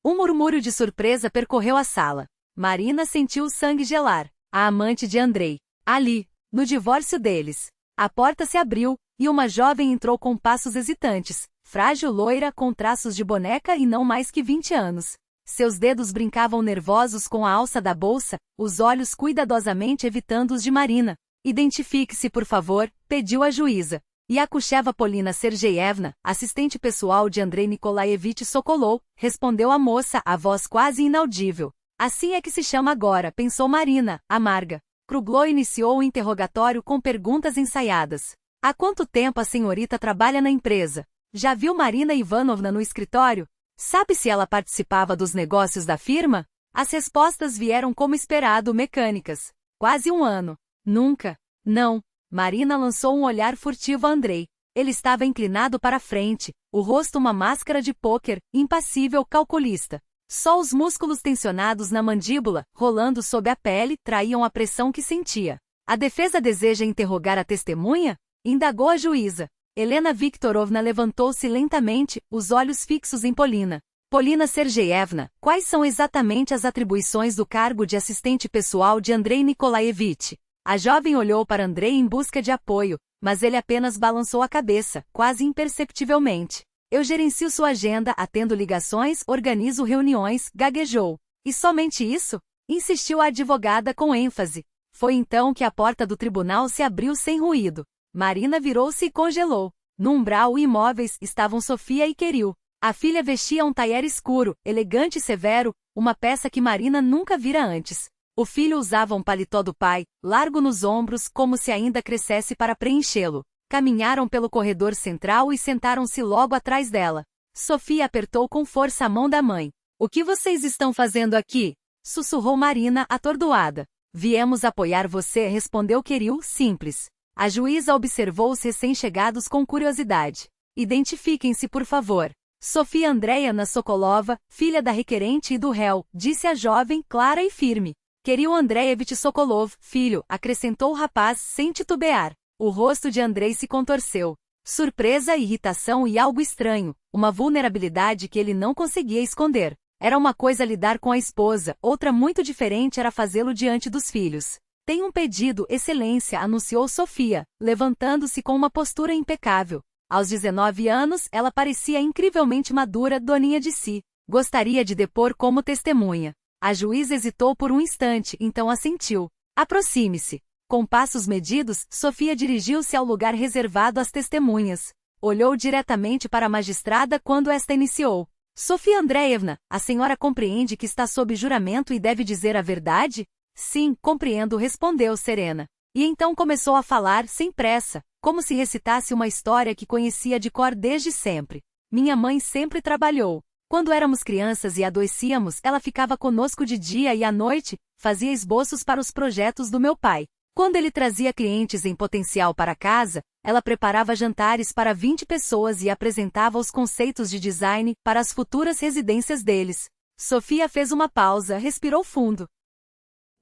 Um murmúrio de surpresa percorreu a sala. Marina sentiu o sangue gelar. A amante de Andrei. Ali, no divórcio deles. A porta se abriu, E uma jovem entrou com passos hesitantes, frágil loira com traços de boneca e não mais que 20 anos. Seus dedos brincavam nervosos com a alça da bolsa, os olhos cuidadosamente evitando os de Marina. Identifique-se, por favor, pediu a juíza. Yakusheva Polina Sergeyevna, assistente pessoal de Andrei Nikolaevich Sokolov, respondeu a moça, a voz quase inaudível. Assim é que se chama agora, pensou Marina, amarga. Kruglov iniciou o interrogatório com perguntas ensaiadas. Há quanto tempo a senhorita trabalha na empresa? Já viu Marina Ivanovna no escritório? Sabe se ela participava dos negócios da firma? As respostas vieram como esperado, mecânicas. Quase um ano. Nunca. Não. Marina lançou um olhar furtivo a Andrei. Ele estava inclinado para a frente, o rosto uma máscara de pôquer, impassível calculista. Só os músculos tensionados na mandíbula, rolando sob a pele, traíam a pressão que sentia. A defesa deseja interrogar a testemunha? Indagou a juíza. Helena Viktorovna levantou-se lentamente, os olhos fixos em Polina. Polina Sergeyevna, quais são exatamente as atribuições do cargo de assistente pessoal de Andrei Nikolaevich? A jovem olhou para Andrei em busca de apoio, mas ele apenas balançou a cabeça, quase imperceptivelmente. Eu gerencio sua agenda, atendo ligações, organizo reuniões, gaguejou. E somente isso? Insistiu a advogada com ênfase. Foi então que a porta do tribunal se abriu sem ruído. Marina virou-se e congelou. No umbral imóveis estavam Sofia e Kirill. A filha vestia um taier escuro, elegante e severo, uma peça que Marina nunca vira antes. O filho usava um paletó do pai, largo nos ombros, como se ainda crescesse para preenchê-lo. Caminharam pelo corredor central e sentaram-se logo atrás dela. Sofia apertou com força a mão da mãe. O que vocês estão fazendo aqui? Sussurrou Marina, atordoada. Viemos apoiar você, respondeu Kirill, simples. A juíza observou os recém-chegados com curiosidade. Identifiquem-se, por favor. Sofia Andreevna Sokolova, filha da requerente e do réu, disse a jovem, clara e firme. Kirill Andreevich Sokolov, filho, acrescentou o rapaz, sem titubear. O rosto de Andrei se contorceu. Surpresa, irritação e algo estranho, uma vulnerabilidade que ele não conseguia esconder. Era uma coisa lidar com a esposa, outra muito diferente era fazê-lo diante dos filhos. Tem um pedido, excelência, anunciou Sofia, levantando-se com uma postura impecável. Aos 19 anos, ela parecia incrivelmente madura, doninha de si. Gostaria de depor como testemunha. A juíza hesitou por um instante, então assentiu. Aproxime-se. Com passos medidos, Sofia dirigiu-se ao lugar reservado às testemunhas. Olhou diretamente para a magistrada quando esta iniciou. Sofia Andreevna, a senhora compreende que está sob juramento e deve dizer a verdade? Sim, compreendo, respondeu serena. E então começou a falar, sem pressa, como se recitasse uma história que conhecia de cor desde sempre. Minha mãe sempre trabalhou. Quando éramos crianças e adoecíamos, ela ficava conosco de dia e à noite, fazia esboços para os projetos do meu pai. Quando ele trazia clientes em potencial para casa, ela preparava jantares para 20 pessoas e apresentava os conceitos de design para as futuras residências deles. Sofia fez uma pausa, respirou fundo.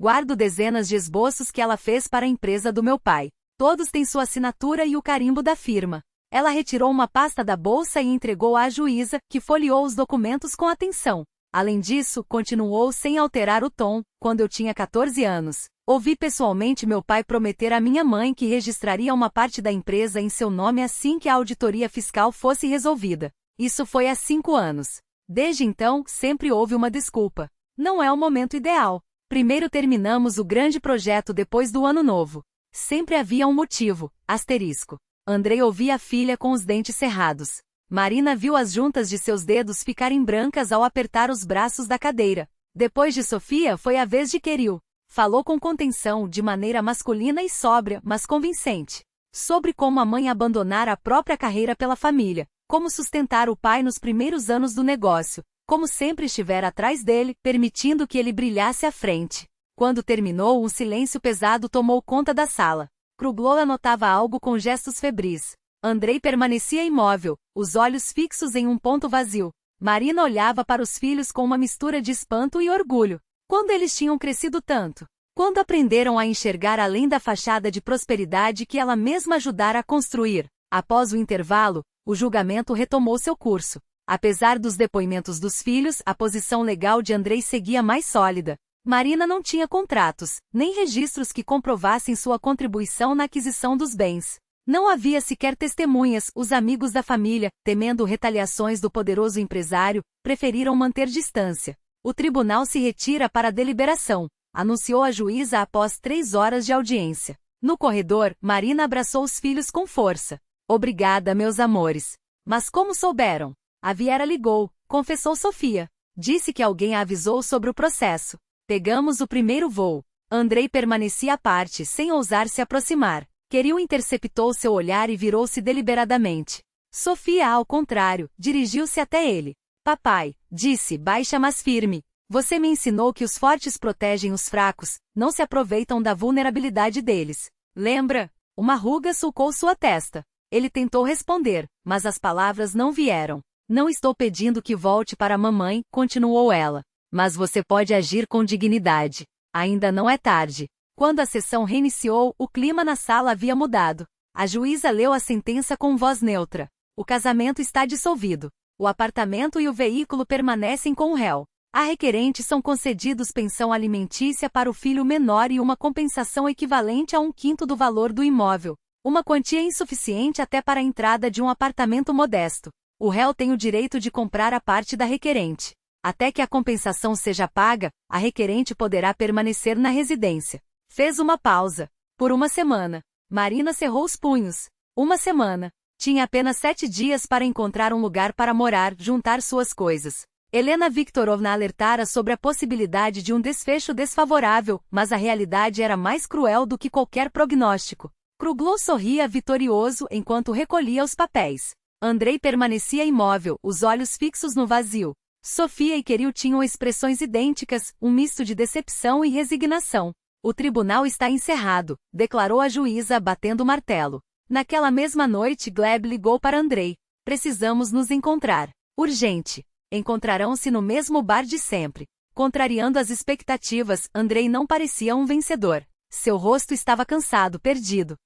Guardo dezenas de esboços que ela fez para a empresa do meu pai. Todos têm sua assinatura e o carimbo da firma. Ela retirou uma pasta da bolsa e entregou à juíza, que folheou os documentos com atenção. Além disso, continuou sem alterar o tom, quando eu tinha 14 anos. Ouvi pessoalmente meu pai prometer à minha mãe que registraria uma parte da empresa em seu nome assim que a auditoria fiscal fosse resolvida. Isso foi há 5 anos. Desde então, sempre houve uma desculpa. Não é o momento ideal. Primeiro terminamos o grande projeto depois do ano novo. Sempre havia um motivo, asterisco. Andrei ouvia a filha com os dentes cerrados. Marina viu as juntas de seus dedos ficarem brancas ao apertar os braços da cadeira. Depois de Sofia foi a vez de Kirill. Falou com contenção, de maneira masculina e sóbria, mas convincente. Sobre como a mãe abandonara a própria carreira pela família, como sustentar o pai nos primeiros anos do negócio, como sempre estivera atrás dele, permitindo que ele brilhasse à frente. Quando terminou, um silêncio pesado tomou conta da sala. Kruglov anotava algo com gestos febris. Andrei permanecia imóvel, os olhos fixos em um ponto vazio. Marina olhava para os filhos com uma mistura de espanto e orgulho. Quando eles tinham crescido tanto? Quando aprenderam a enxergar além da fachada de prosperidade que ela mesma ajudara a construir? Após o intervalo, o julgamento retomou seu curso. Apesar dos depoimentos dos filhos, a posição legal de Andrei seguia mais sólida. Marina não tinha contratos, nem registros que comprovassem sua contribuição na aquisição dos bens. Não havia sequer testemunhas, os amigos da família, temendo retaliações do poderoso empresário, preferiram manter distância. O tribunal se retira para a deliberação, anunciou a juíza após 3 horas de audiência. No corredor, Marina abraçou os filhos com força. Obrigada, meus amores. Mas como souberam? A Viera ligou, confessou Sofia. Disse que alguém a avisou sobre o processo. Pegamos o primeiro voo. Andrei permanecia à parte, sem ousar se aproximar. Kirill interceptou seu olhar e virou-se deliberadamente. Sofia, ao contrário, dirigiu-se até ele. Papai, disse, baixa mas firme. Você me ensinou que os fortes protegem os fracos, não se aproveitam da vulnerabilidade deles. Lembra? Uma ruga sulcou sua testa. Ele tentou responder, mas as palavras não vieram. Não estou pedindo que volte para a mamãe, continuou ela. Mas você pode agir com dignidade. Ainda não é tarde. Quando a sessão reiniciou, o clima na sala havia mudado. A juíza leu a sentença com voz neutra. O casamento está dissolvido. O apartamento e o veículo permanecem com o réu. A requerente são concedidos pensão alimentícia para o filho menor e uma compensação equivalente a 1/5 do valor do imóvel. Uma quantia insuficiente até para a entrada de um apartamento modesto. O réu tem o direito de comprar a parte da requerente. Até que a compensação seja paga, a requerente poderá permanecer na residência. Fez uma pausa. Por uma semana. Marina cerrou os punhos. Uma semana. Tinha apenas 7 dias para encontrar um lugar para morar, juntar suas coisas. Helena Viktorovna alertara sobre a possibilidade de um desfecho desfavorável, mas a realidade era mais cruel do que qualquer prognóstico. Kruglow sorria vitorioso enquanto recolhia os papéis. Andrei permanecia imóvel, os olhos fixos no vazio. Sofia e Kirill tinham expressões idênticas, um misto de decepção e resignação. O tribunal está encerrado, declarou a juíza batendo o martelo. Naquela mesma noite Gleb ligou para Andrei. Precisamos nos encontrar. Urgente. Encontrarão-se no mesmo bar de sempre. Contrariando as expectativas, Andrei não parecia um vencedor. Seu rosto estava cansado, perdido.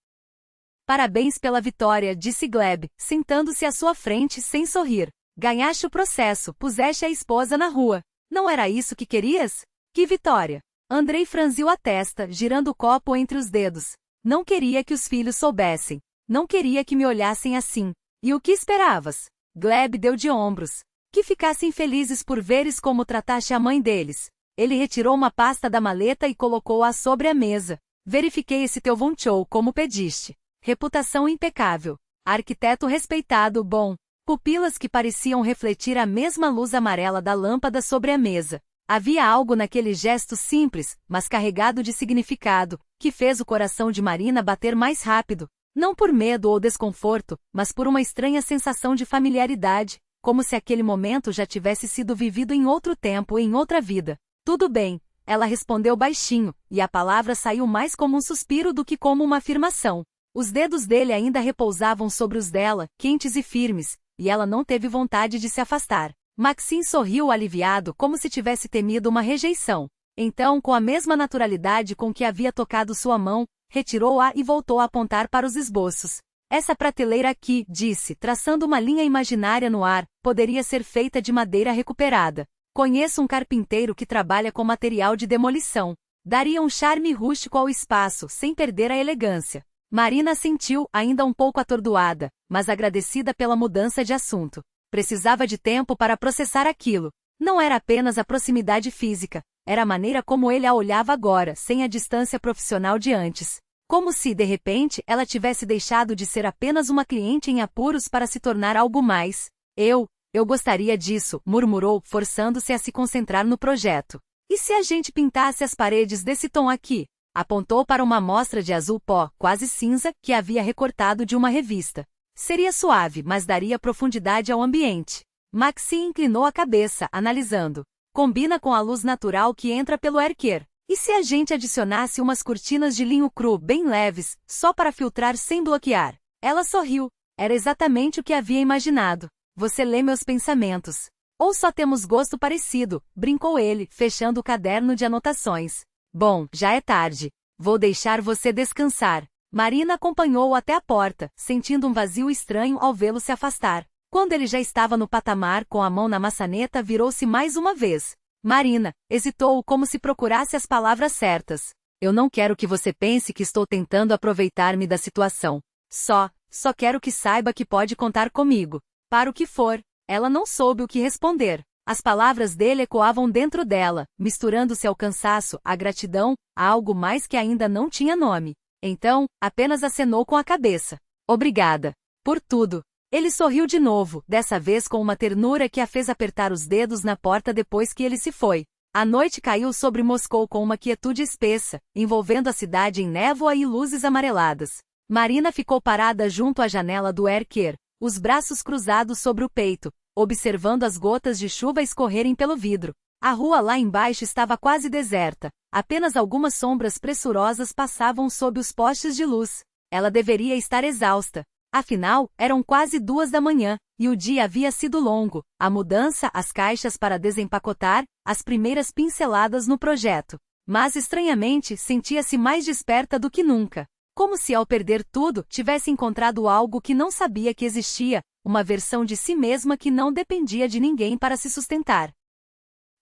Parabéns pela vitória, disse Gleb, sentando-se à sua frente sem sorrir. Ganhaste o processo, puseste a esposa na rua. Não era isso que querias? Que vitória! Andrei franziu a testa, girando o copo entre os dedos. Não queria que os filhos soubessem. Não queria que me olhassem assim. E o que esperavas? Gleb deu de ombros. Que ficassem felizes por veres como trataste a mãe deles. Ele retirou uma pasta da maleta e colocou-a sobre a mesa. Verifiquei esse teu Vonchou como pediste. Reputação impecável. Arquiteto respeitado, bom. Pupilas que pareciam refletir a mesma luz amarela da lâmpada sobre a mesa. Havia algo naquele gesto simples, mas carregado de significado, que fez o coração de Marina bater mais rápido. Não por medo ou desconforto, mas por uma estranha sensação de familiaridade, como se aquele momento já tivesse sido vivido em outro tempo e em outra vida. Tudo bem, ela respondeu baixinho, e a palavra saiu mais como um suspiro do que como uma afirmação. Os dedos dele ainda repousavam sobre os dela, quentes e firmes, e ela não teve vontade de se afastar. Maxim sorriu aliviado como se tivesse temido uma rejeição. Então, com a mesma naturalidade com que havia tocado sua mão, retirou-a e voltou a apontar para os esboços. Essa prateleira aqui, disse, traçando uma linha imaginária no ar, poderia ser feita de madeira recuperada. Conheço um carpinteiro que trabalha com material de demolição. Daria um charme rústico ao espaço, sem perder a elegância. Marina assentiu, ainda um pouco atordoada, mas agradecida pela mudança de assunto. Precisava de tempo para processar aquilo. Não era apenas a proximidade física, era a maneira como ele a olhava agora, sem a distância profissional de antes. Como se, de repente, ela tivesse deixado de ser apenas uma cliente em apuros para se tornar algo mais. Eu gostaria disso, murmurou, forçando-se a se concentrar no projeto. E se a gente pintasse as paredes desse tom aqui? Apontou para uma amostra de azul pó, quase cinza, que havia recortado de uma revista. Seria suave, mas daria profundidade ao ambiente. Maxim inclinou a cabeça, analisando. Combina com a luz natural que entra pelo arquer. E se a gente adicionasse umas cortinas de linho cru bem leves, só para filtrar sem bloquear? Ela sorriu. Era exatamente o que havia imaginado. Você lê meus pensamentos. Ou só temos gosto parecido, brincou ele, fechando o caderno de anotações. Bom, já é tarde. Vou deixar você descansar. Marina acompanhou-o até a porta, sentindo um vazio estranho ao vê-lo se afastar. Quando ele já estava no patamar com a mão na maçaneta, virou-se mais uma vez. Marina, hesitou como se procurasse as palavras certas. Eu não quero que você pense que estou tentando aproveitar-me da situação. Só quero que saiba que pode contar comigo. Para o que for. Ela não soube o que responder. As palavras dele ecoavam dentro dela, misturando-se ao cansaço, à gratidão, a algo mais que ainda não tinha nome. Então, apenas acenou com a cabeça. Obrigada. Por tudo. Ele sorriu de novo, dessa vez com uma ternura que a fez apertar os dedos na porta depois que ele se foi. A noite caiu sobre Moscou com uma quietude espessa, envolvendo a cidade em névoa e luzes amareladas. Marina ficou parada junto à janela do Erker, os braços cruzados sobre o peito, observando as gotas de chuva escorrerem pelo vidro. A rua lá embaixo estava quase deserta, apenas algumas sombras pressurosas passavam sob os postes de luz. Ela deveria estar exausta. Afinal, eram quase 2 da manhã, e o dia havia sido longo, a mudança, as caixas para desempacotar, as primeiras pinceladas no projeto. Mas estranhamente, sentia-se mais desperta do que nunca. Como se ao perder tudo, tivesse encontrado algo que não sabia que existia, uma versão de si mesma que não dependia de ninguém para se sustentar.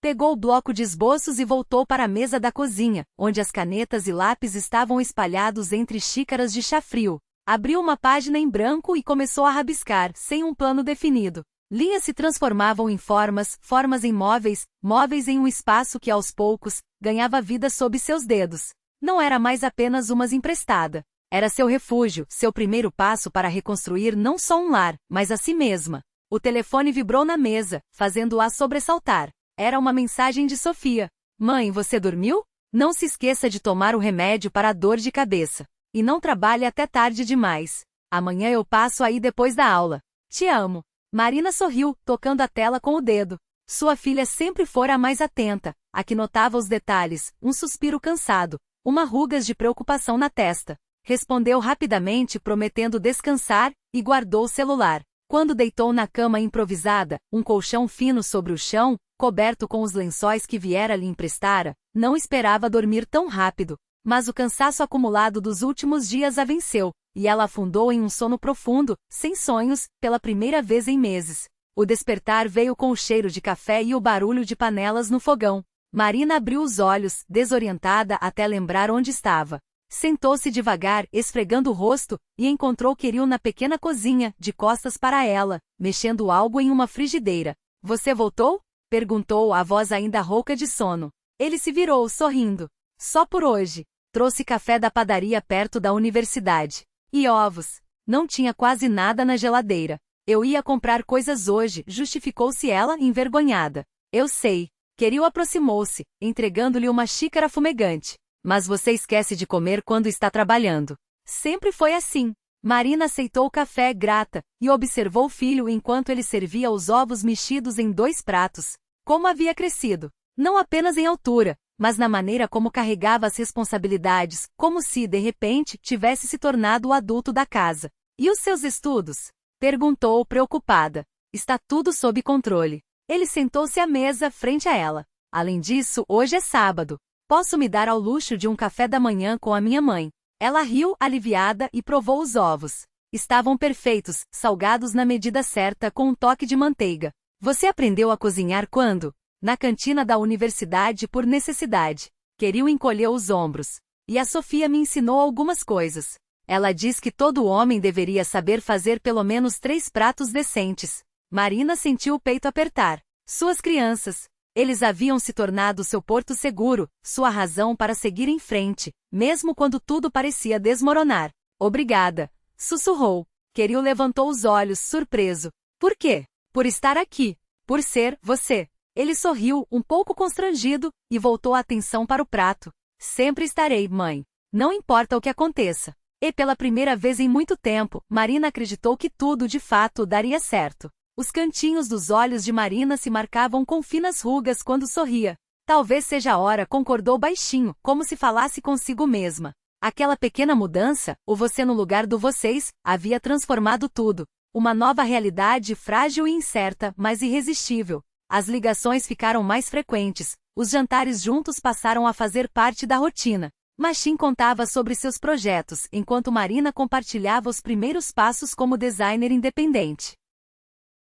Pegou o bloco de esboços e voltou para a mesa da cozinha, onde as canetas e lápis estavam espalhados entre xícaras de chá frio. Abriu uma página em branco e começou a rabiscar, sem um plano definido. Linhas se transformavam em formas, formas em móveis, móveis em um espaço que aos poucos, ganhava vida sob seus dedos. Não era mais apenas uma emprestada. Era seu refúgio, seu primeiro passo para reconstruir não só um lar, mas a si mesma. O telefone vibrou na mesa, fazendo-a sobressaltar. Era uma mensagem de Sofia. Mãe, você dormiu? Não se esqueça de tomar o remédio para a dor de cabeça. E não trabalhe até tarde demais. Amanhã eu passo aí depois da aula. Te amo. Marina sorriu, tocando a tela com o dedo. Sua filha sempre fora a mais atenta, a que notava os detalhes, um suspiro cansado, uma rugas de preocupação na testa. Respondeu rapidamente, prometendo descansar, e guardou o celular. Quando deitou na cama improvisada, um colchão fino sobre o chão, coberto com os lençóis que viera lhe emprestara, não esperava dormir tão rápido. Mas o cansaço acumulado dos últimos dias a venceu, e ela afundou em um sono profundo, sem sonhos, pela primeira vez em meses. O despertar veio com o cheiro de café e o barulho de panelas no fogão. Marina abriu os olhos, desorientada até lembrar onde estava. Sentou-se devagar, esfregando o rosto, e encontrou Kirill na pequena cozinha, de costas para ela, mexendo algo em uma frigideira. Você voltou? Perguntou a voz ainda rouca de sono. Ele se virou, sorrindo. Só por hoje. Trouxe café da padaria perto da universidade. E ovos. Não tinha quase nada na geladeira. Eu ia comprar coisas hoje, justificou-se ela, envergonhada. Eu sei. Kirill aproximou-se, entregando-lhe uma xícara fumegante. Mas você esquece de comer quando está trabalhando. Sempre foi assim. Marina aceitou o café grata, e observou o filho enquanto ele servia os ovos mexidos em 2 pratos. Como havia crescido. Não apenas em altura, mas na maneira como carregava as responsabilidades, como se, de repente, tivesse se tornado o adulto da casa. E os seus estudos? Perguntou, preocupada. Está tudo sob controle. Ele sentou-se à mesa, frente a ela. Além disso, hoje é sábado. Posso me dar ao luxo de um café da manhã com a minha mãe. Ela riu, aliviada, e provou os ovos. Estavam perfeitos, salgados na medida certa com um toque de manteiga. Você aprendeu a cozinhar quando? Na cantina da universidade por necessidade. Kirill encolheu os ombros. E a Sofia me ensinou algumas coisas. Ela diz que todo homem deveria saber fazer pelo menos 3 pratos decentes. Marina sentiu o peito apertar. Suas crianças. Eles haviam se tornado seu porto seguro, sua razão para seguir em frente, mesmo quando tudo parecia desmoronar. Obrigada. Sussurrou. Kirill levantou os olhos, surpreso. Por quê? Por estar aqui. Por ser você. Ele sorriu, um pouco constrangido, e voltou a atenção para o prato. Sempre estarei, mãe. Não importa o que aconteça. E pela primeira vez em muito tempo, Marina acreditou que tudo de fato daria certo. Os cantinhos dos olhos de Marina se marcavam com finas rugas quando sorria. Talvez seja a hora, concordou baixinho, como se falasse consigo mesma. Aquela pequena mudança, o você no lugar do vocês, havia transformado tudo. Uma nova realidade frágil e incerta, mas irresistível. As ligações ficaram mais frequentes, os jantares juntos passaram a fazer parte da rotina. Machin contava sobre seus projetos, enquanto Marina compartilhava os primeiros passos como designer independente.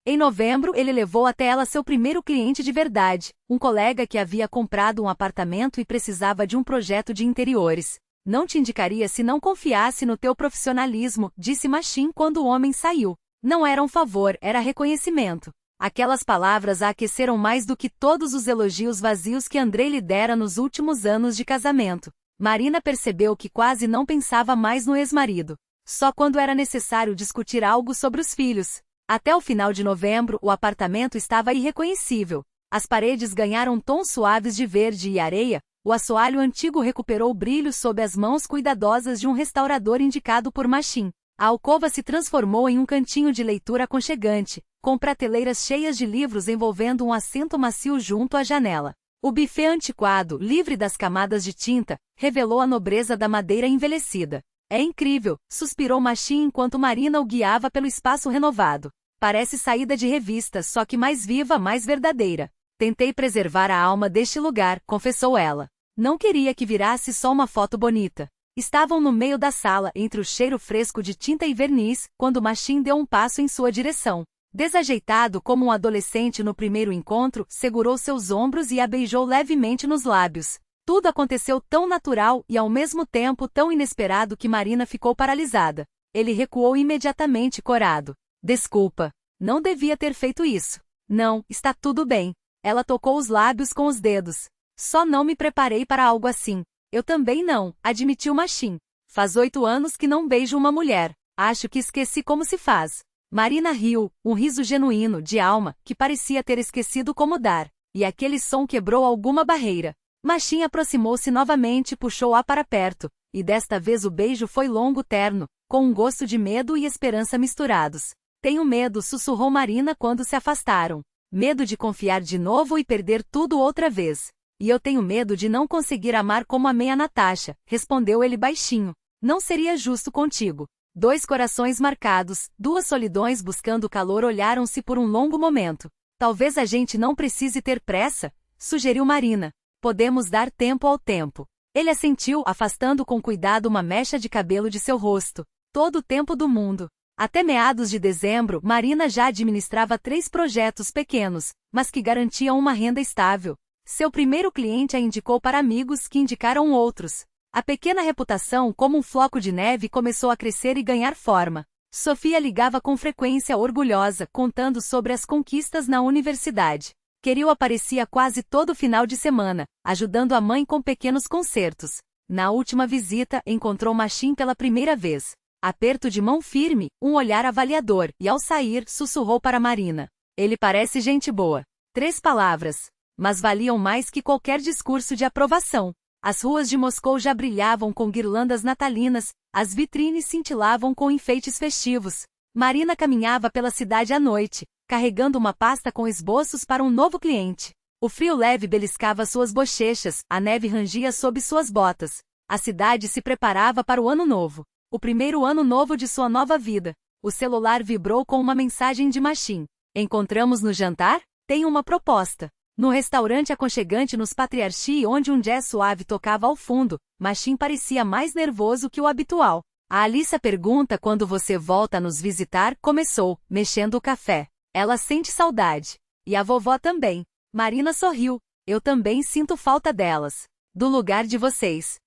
Em novembro, ele levou até ela seu primeiro cliente de verdade, um colega que havia comprado um apartamento e precisava de um projeto de interiores. Não te indicaria se não confiasse no teu profissionalismo, disse Machine quando o homem saiu. Não era um favor, era reconhecimento. Aquelas palavras a aqueceram mais do que todos os elogios vazios que Andrei lhe dera nos últimos anos de casamento. Marina percebeu que quase não pensava mais no ex-marido. Só quando era necessário discutir algo sobre os filhos. Até o final de novembro, o apartamento estava irreconhecível. As paredes ganharam tons suaves de verde e areia, o assoalho antigo recuperou o brilho sob as mãos cuidadosas de um restaurador indicado por Machine. A alcova se transformou em um cantinho de leitura aconchegante, com prateleiras cheias de livros envolvendo um assento macio junto à janela. O buffet antiquado, livre das camadas de tinta, revelou a nobreza da madeira envelhecida. É incrível, suspirou Machine enquanto Marina o guiava pelo espaço renovado. Parece saída de revista, só que mais viva, mais verdadeira. Tentei preservar a alma deste lugar, confessou ela. Não queria que virasse só uma foto bonita. Estavam no meio da sala, entre o cheiro fresco de tinta e verniz, quando Machine deu um passo em sua direção. Desajeitado como um adolescente no primeiro encontro, segurou seus ombros e a beijou levemente nos lábios. Tudo aconteceu tão natural e ao mesmo tempo tão inesperado que Marina ficou paralisada. Ele recuou imediatamente corado. Desculpa. Não devia ter feito isso. Não, está tudo bem. Ela tocou os lábios com os dedos. Só não me preparei para algo assim. Eu também não, admitiu Machine. Faz 8 anos que não beijo uma mulher. Acho que esqueci como se faz. Marina riu, um riso genuíno, de alma, que parecia ter esquecido como dar. E aquele som quebrou alguma barreira. Machine aproximou-se novamente e puxou-a para perto. E desta vez o beijo foi longo, terno, com um gosto de medo e esperança misturados. Tenho medo, sussurrou Marina quando se afastaram. Medo de confiar de novo e perder tudo outra vez. E eu tenho medo de não conseguir amar como amei a Natasha, respondeu ele baixinho. Não seria justo contigo. 2 corações marcados, 2 solidões buscando calor olharam-se por um longo momento. Talvez a gente não precise ter pressa, sugeriu Marina. Podemos dar tempo ao tempo. Ele assentiu, afastando com cuidado uma mecha de cabelo de seu rosto. Todo o tempo do mundo. Até meados de dezembro, Marina já administrava 3 projetos pequenos, mas que garantiam uma renda estável. Seu primeiro cliente a indicou para amigos que indicaram outros. A pequena reputação, como um floco de neve, começou a crescer e ganhar forma. Sofia ligava com frequência orgulhosa, contando sobre as conquistas na universidade. Queriu aparecia quase todo final de semana, ajudando a mãe com pequenos concertos. Na última visita, encontrou Machine pela primeira vez. Aperto de mão firme, um olhar avaliador, e ao sair, sussurrou para Marina. Ele parece gente boa. 3 palavras. Mas valiam mais que qualquer discurso de aprovação. As ruas de Moscou já brilhavam com guirlandas natalinas, as vitrines cintilavam com enfeites festivos. Marina caminhava pela cidade à noite, carregando uma pasta com esboços para um novo cliente. O frio leve beliscava suas bochechas, a neve rangia sob suas botas. A cidade se preparava para o ano novo. O primeiro ano novo de sua nova vida. O celular vibrou com uma mensagem de Machine. Encontramos no jantar? Tenho uma proposta. No restaurante aconchegante nos Patriarchi, onde um jazz suave tocava ao fundo, Machine parecia mais nervoso que o habitual. A Alissa pergunta quando você volta a nos visitar, começou, mexendo o café. Ela sente saudade. E a vovó também. Marina sorriu. Eu também sinto falta delas. Do lugar de vocês.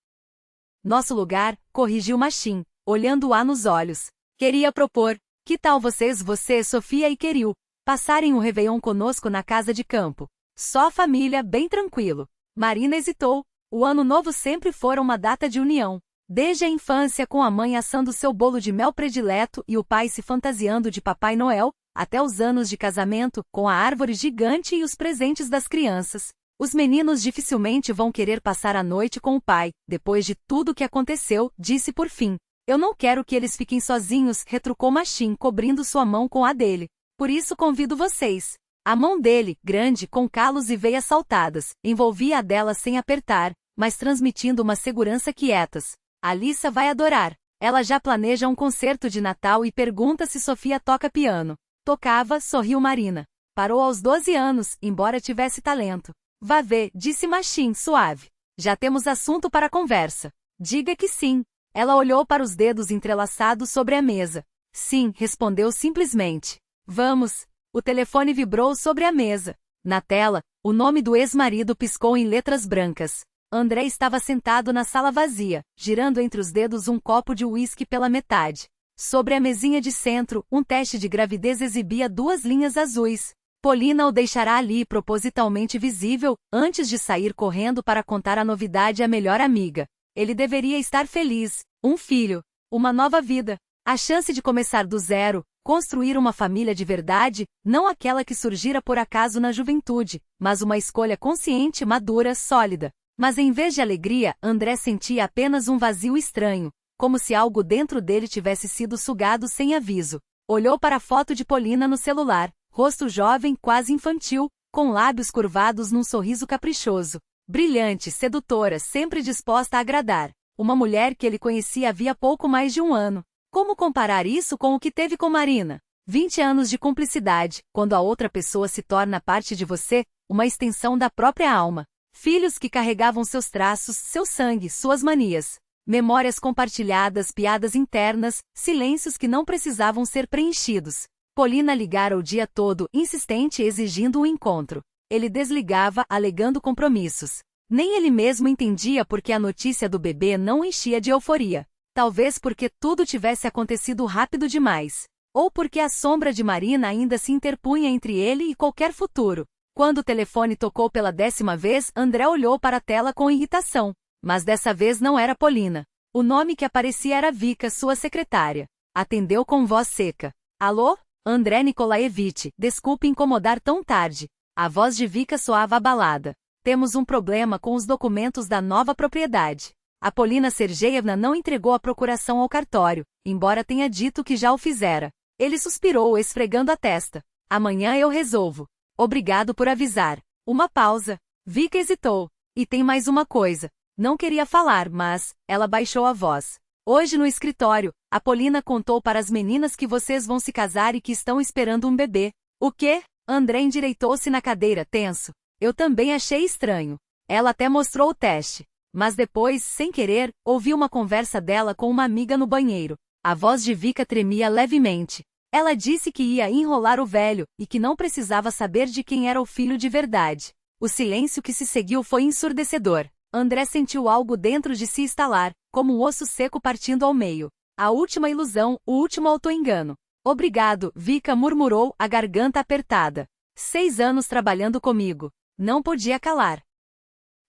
Nosso lugar, corrigiu Machine, olhando-a nos olhos. Queria propor. Que tal você, Sofia e Queril, passarem o Réveillon conosco na casa de campo? Só a família, bem tranquilo. Marina hesitou. O ano novo sempre fora uma data de união. Desde a infância, com a mãe assando seu bolo de mel predileto e o pai se fantasiando de Papai Noel, até os anos de casamento, com a árvore gigante e os presentes das crianças. Os meninos dificilmente vão querer passar a noite com o pai, depois de tudo que aconteceu, disse por fim. Eu não quero que eles fiquem sozinhos, retrucou Machine, cobrindo sua mão com a dele. Por isso convido vocês. A mão dele, grande, com calos e veias saltadas, envolvia a dela sem apertar, mas transmitindo uma segurança quietas. Alissa vai adorar. Ela já planeja um concerto de Natal e pergunta se Sofia toca piano. Tocava, sorriu Marina. Parou aos 12 anos, embora tivesse talento. Vá ver, disse Machine, suave. Já temos assunto para a conversa. Diga que sim. Ela olhou para os dedos entrelaçados sobre a mesa. Sim, respondeu simplesmente. Vamos. O telefone vibrou sobre a mesa. Na tela, o nome do ex-marido piscou em letras brancas. André estava sentado na sala vazia, girando entre os dedos um copo de uísque pela metade. Sobre a mesinha de centro, um teste de gravidez exibia 2 linhas azuis. Polina o deixará ali propositalmente visível, antes de sair correndo para contar a novidade à melhor amiga. Ele deveria estar feliz. Um filho. Uma nova vida. A chance de começar do zero, construir uma família de verdade, não aquela que surgira por acaso na juventude, mas uma escolha consciente, madura, sólida. Mas em vez de alegria, André sentia apenas um vazio estranho, como se algo dentro dele tivesse sido sugado sem aviso. Olhou para a foto de Polina no celular, rosto jovem, quase infantil, com lábios curvados num sorriso caprichoso. Brilhante, sedutora, sempre disposta a agradar. Uma mulher que ele conhecia havia pouco mais de um ano. Como comparar isso com o que teve com Marina? 20 anos de cumplicidade, quando a outra pessoa se torna parte de você, uma extensão da própria alma. Filhos que carregavam seus traços, seu sangue, suas manias. Memórias compartilhadas, piadas internas, silêncios que não precisavam ser preenchidos. Polina ligara o dia todo, insistente e exigindo um encontro. Ele desligava, alegando compromissos. Nem ele mesmo entendia por que a notícia do bebê não o enchia de euforia. Talvez porque tudo tivesse acontecido rápido demais. Ou porque a sombra de Marina ainda se interpunha entre ele e qualquer futuro. Quando o telefone tocou pela 10ª vez, André olhou para a tela com irritação. Mas dessa vez não era Polina. O nome que aparecia era Vika, sua secretária. Atendeu com voz seca. Alô? André Nikolaevich, desculpe incomodar tão tarde. A voz de Vika soava abalada. Temos um problema com os documentos da nova propriedade. A Polina Sergeyevna não entregou a procuração ao cartório, embora tenha dito que já o fizera. Ele suspirou, esfregando a testa. Amanhã eu resolvo. Obrigado por avisar. Uma pausa. Vika hesitou. E tem mais uma coisa. Não queria falar, mas... Ela baixou a voz. Hoje no escritório, a Polina contou para as meninas que vocês vão se casar e que estão esperando um bebê. O quê? André endireitou-se na cadeira, tenso. Eu também achei estranho. Ela até mostrou o teste. Mas depois, sem querer, ouvi uma conversa dela com uma amiga no banheiro. A voz de Vika tremia levemente. Ela disse que ia enrolar o velho, e que não precisava saber de quem era o filho de verdade. O silêncio que se seguiu foi ensurdecedor. André sentiu algo dentro de si estalar, como um osso seco partindo ao meio. A última ilusão, o último auto-engano. Obrigado, Vika murmurou, a garganta apertada. 6 anos trabalhando comigo. Não podia calar.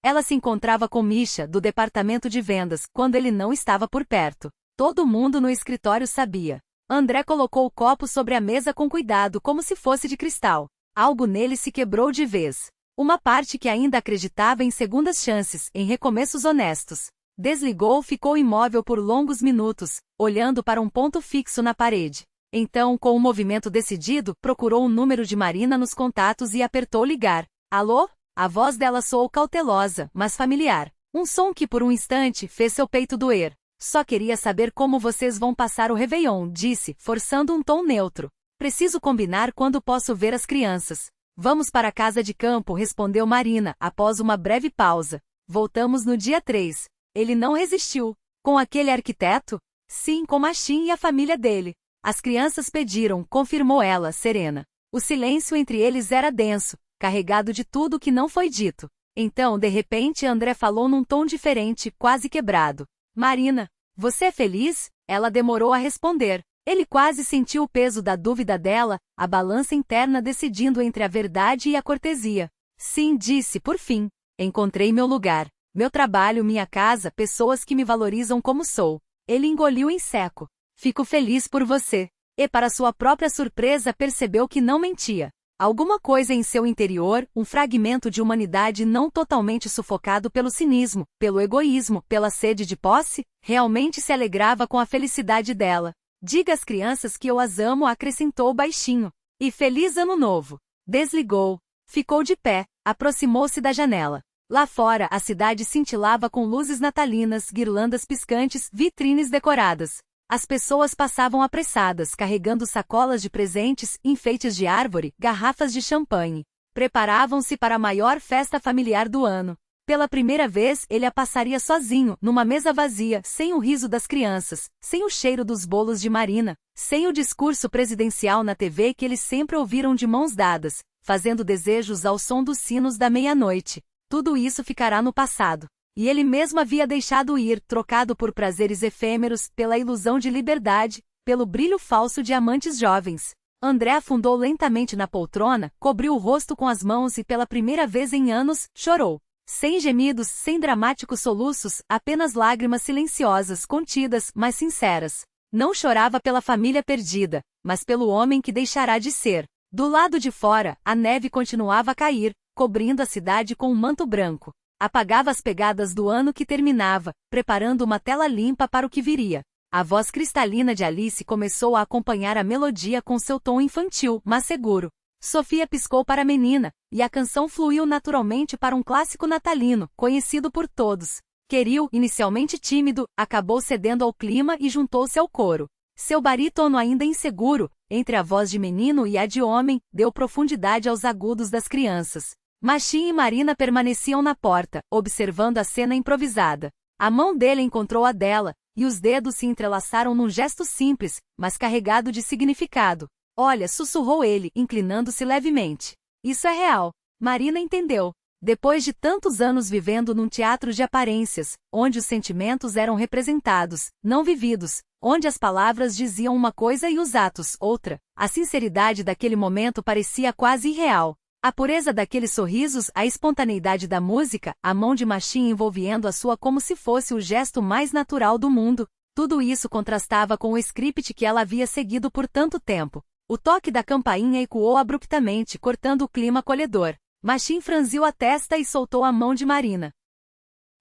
Ela se encontrava com Misha, do departamento de vendas, quando ele não estava por perto. Todo mundo no escritório sabia. André colocou o copo sobre a mesa com cuidado, como se fosse de cristal. Algo nele se quebrou de vez. Uma parte que ainda acreditava em segundas chances, em recomeços honestos. Desligou, ficou imóvel por longos minutos, olhando para um ponto fixo na parede. Então, com um movimento decidido, procurou o número de Marina nos contatos e apertou ligar. Alô? A voz dela soou cautelosa, mas familiar. Um som que por um instante fez seu peito doer. Só queria saber como vocês vão passar o Réveillon, disse, forçando um tom neutro. Preciso combinar quando posso ver as crianças. Vamos para a casa de campo, respondeu Marina, após uma breve pausa. Voltamos no dia 3. Ele não resistiu. Com aquele arquiteto? Sim, com Machin e a família dele. As crianças pediram, confirmou ela, serena. O silêncio entre eles era denso, carregado de tudo que não foi dito. Então, de repente, André falou num tom diferente, quase quebrado. Marina, você é feliz? Ela demorou a responder. Ele quase sentiu o peso da dúvida dela, a balança interna decidindo entre a verdade e a cortesia. Sim, disse, por fim. Encontrei meu lugar. Meu trabalho, minha casa, pessoas que me valorizam como sou. Ele engoliu em seco. Fico feliz por você. E para sua própria surpresa percebeu que não mentia. Alguma coisa em seu interior, um fragmento de humanidade não totalmente sufocado pelo cinismo, pelo egoísmo, pela sede de posse, realmente se alegrava com a felicidade dela. Diga às crianças que eu as amo, acrescentou baixinho. E feliz ano novo. Desligou. Ficou de pé, aproximou-se da janela. Lá fora, a cidade cintilava com luzes natalinas, guirlandas piscantes, vitrines decoradas. As pessoas passavam apressadas, carregando sacolas de presentes, enfeites de árvore, garrafas de champanhe. Preparavam-se para a maior festa familiar do ano. Pela primeira vez, ele a passaria sozinho, numa mesa vazia, sem o riso das crianças, sem o cheiro dos bolos de Marina, sem o discurso presidencial na TV que eles sempre ouviram de mãos dadas, fazendo desejos ao som dos sinos da meia-noite. Tudo isso ficará no passado. E ele mesmo havia deixado ir, trocado por prazeres efêmeros, pela ilusão de liberdade, pelo brilho falso de amantes jovens. André afundou lentamente na poltrona, cobriu o rosto com as mãos e pela primeira vez em anos, chorou. Sem gemidos, sem dramáticos soluços, apenas lágrimas silenciosas, contidas, mas sinceras. Não chorava pela família perdida, mas pelo homem que deixará de ser. Do lado de fora, a neve continuava a cair, cobrindo a cidade com um manto branco. Apagava as pegadas do ano que terminava, preparando uma tela limpa para o que viria. A voz cristalina de Alice começou a acompanhar a melodia com seu tom infantil, mas seguro. Sofia piscou para a menina, e a canção fluiu naturalmente para um clássico natalino, conhecido por todos. Queriu, inicialmente tímido, acabou cedendo ao clima e juntou-se ao coro. Seu barítono ainda inseguro, entre a voz de menino e a de homem, deu profundidade aos agudos das crianças. Machim e Marina permaneciam na porta, observando a cena improvisada. A mão dele encontrou a dela, e os dedos se entrelaçaram num gesto simples, mas carregado de significado. Olha, sussurrou ele, inclinando-se levemente. Isso é real. Marina entendeu. Depois de tantos anos vivendo num teatro de aparências, onde os sentimentos eram representados, não vividos, onde as palavras diziam uma coisa e os atos outra, a sinceridade daquele momento parecia quase irreal. A pureza daqueles sorrisos, a espontaneidade da música, a mão de Machim envolvendo a sua como se fosse o gesto mais natural do mundo, tudo isso contrastava com o script que ela havia seguido por tanto tempo. O toque da campainha ecoou abruptamente, cortando o clima acolhedor. Machim franziu a testa e soltou a mão de Marina.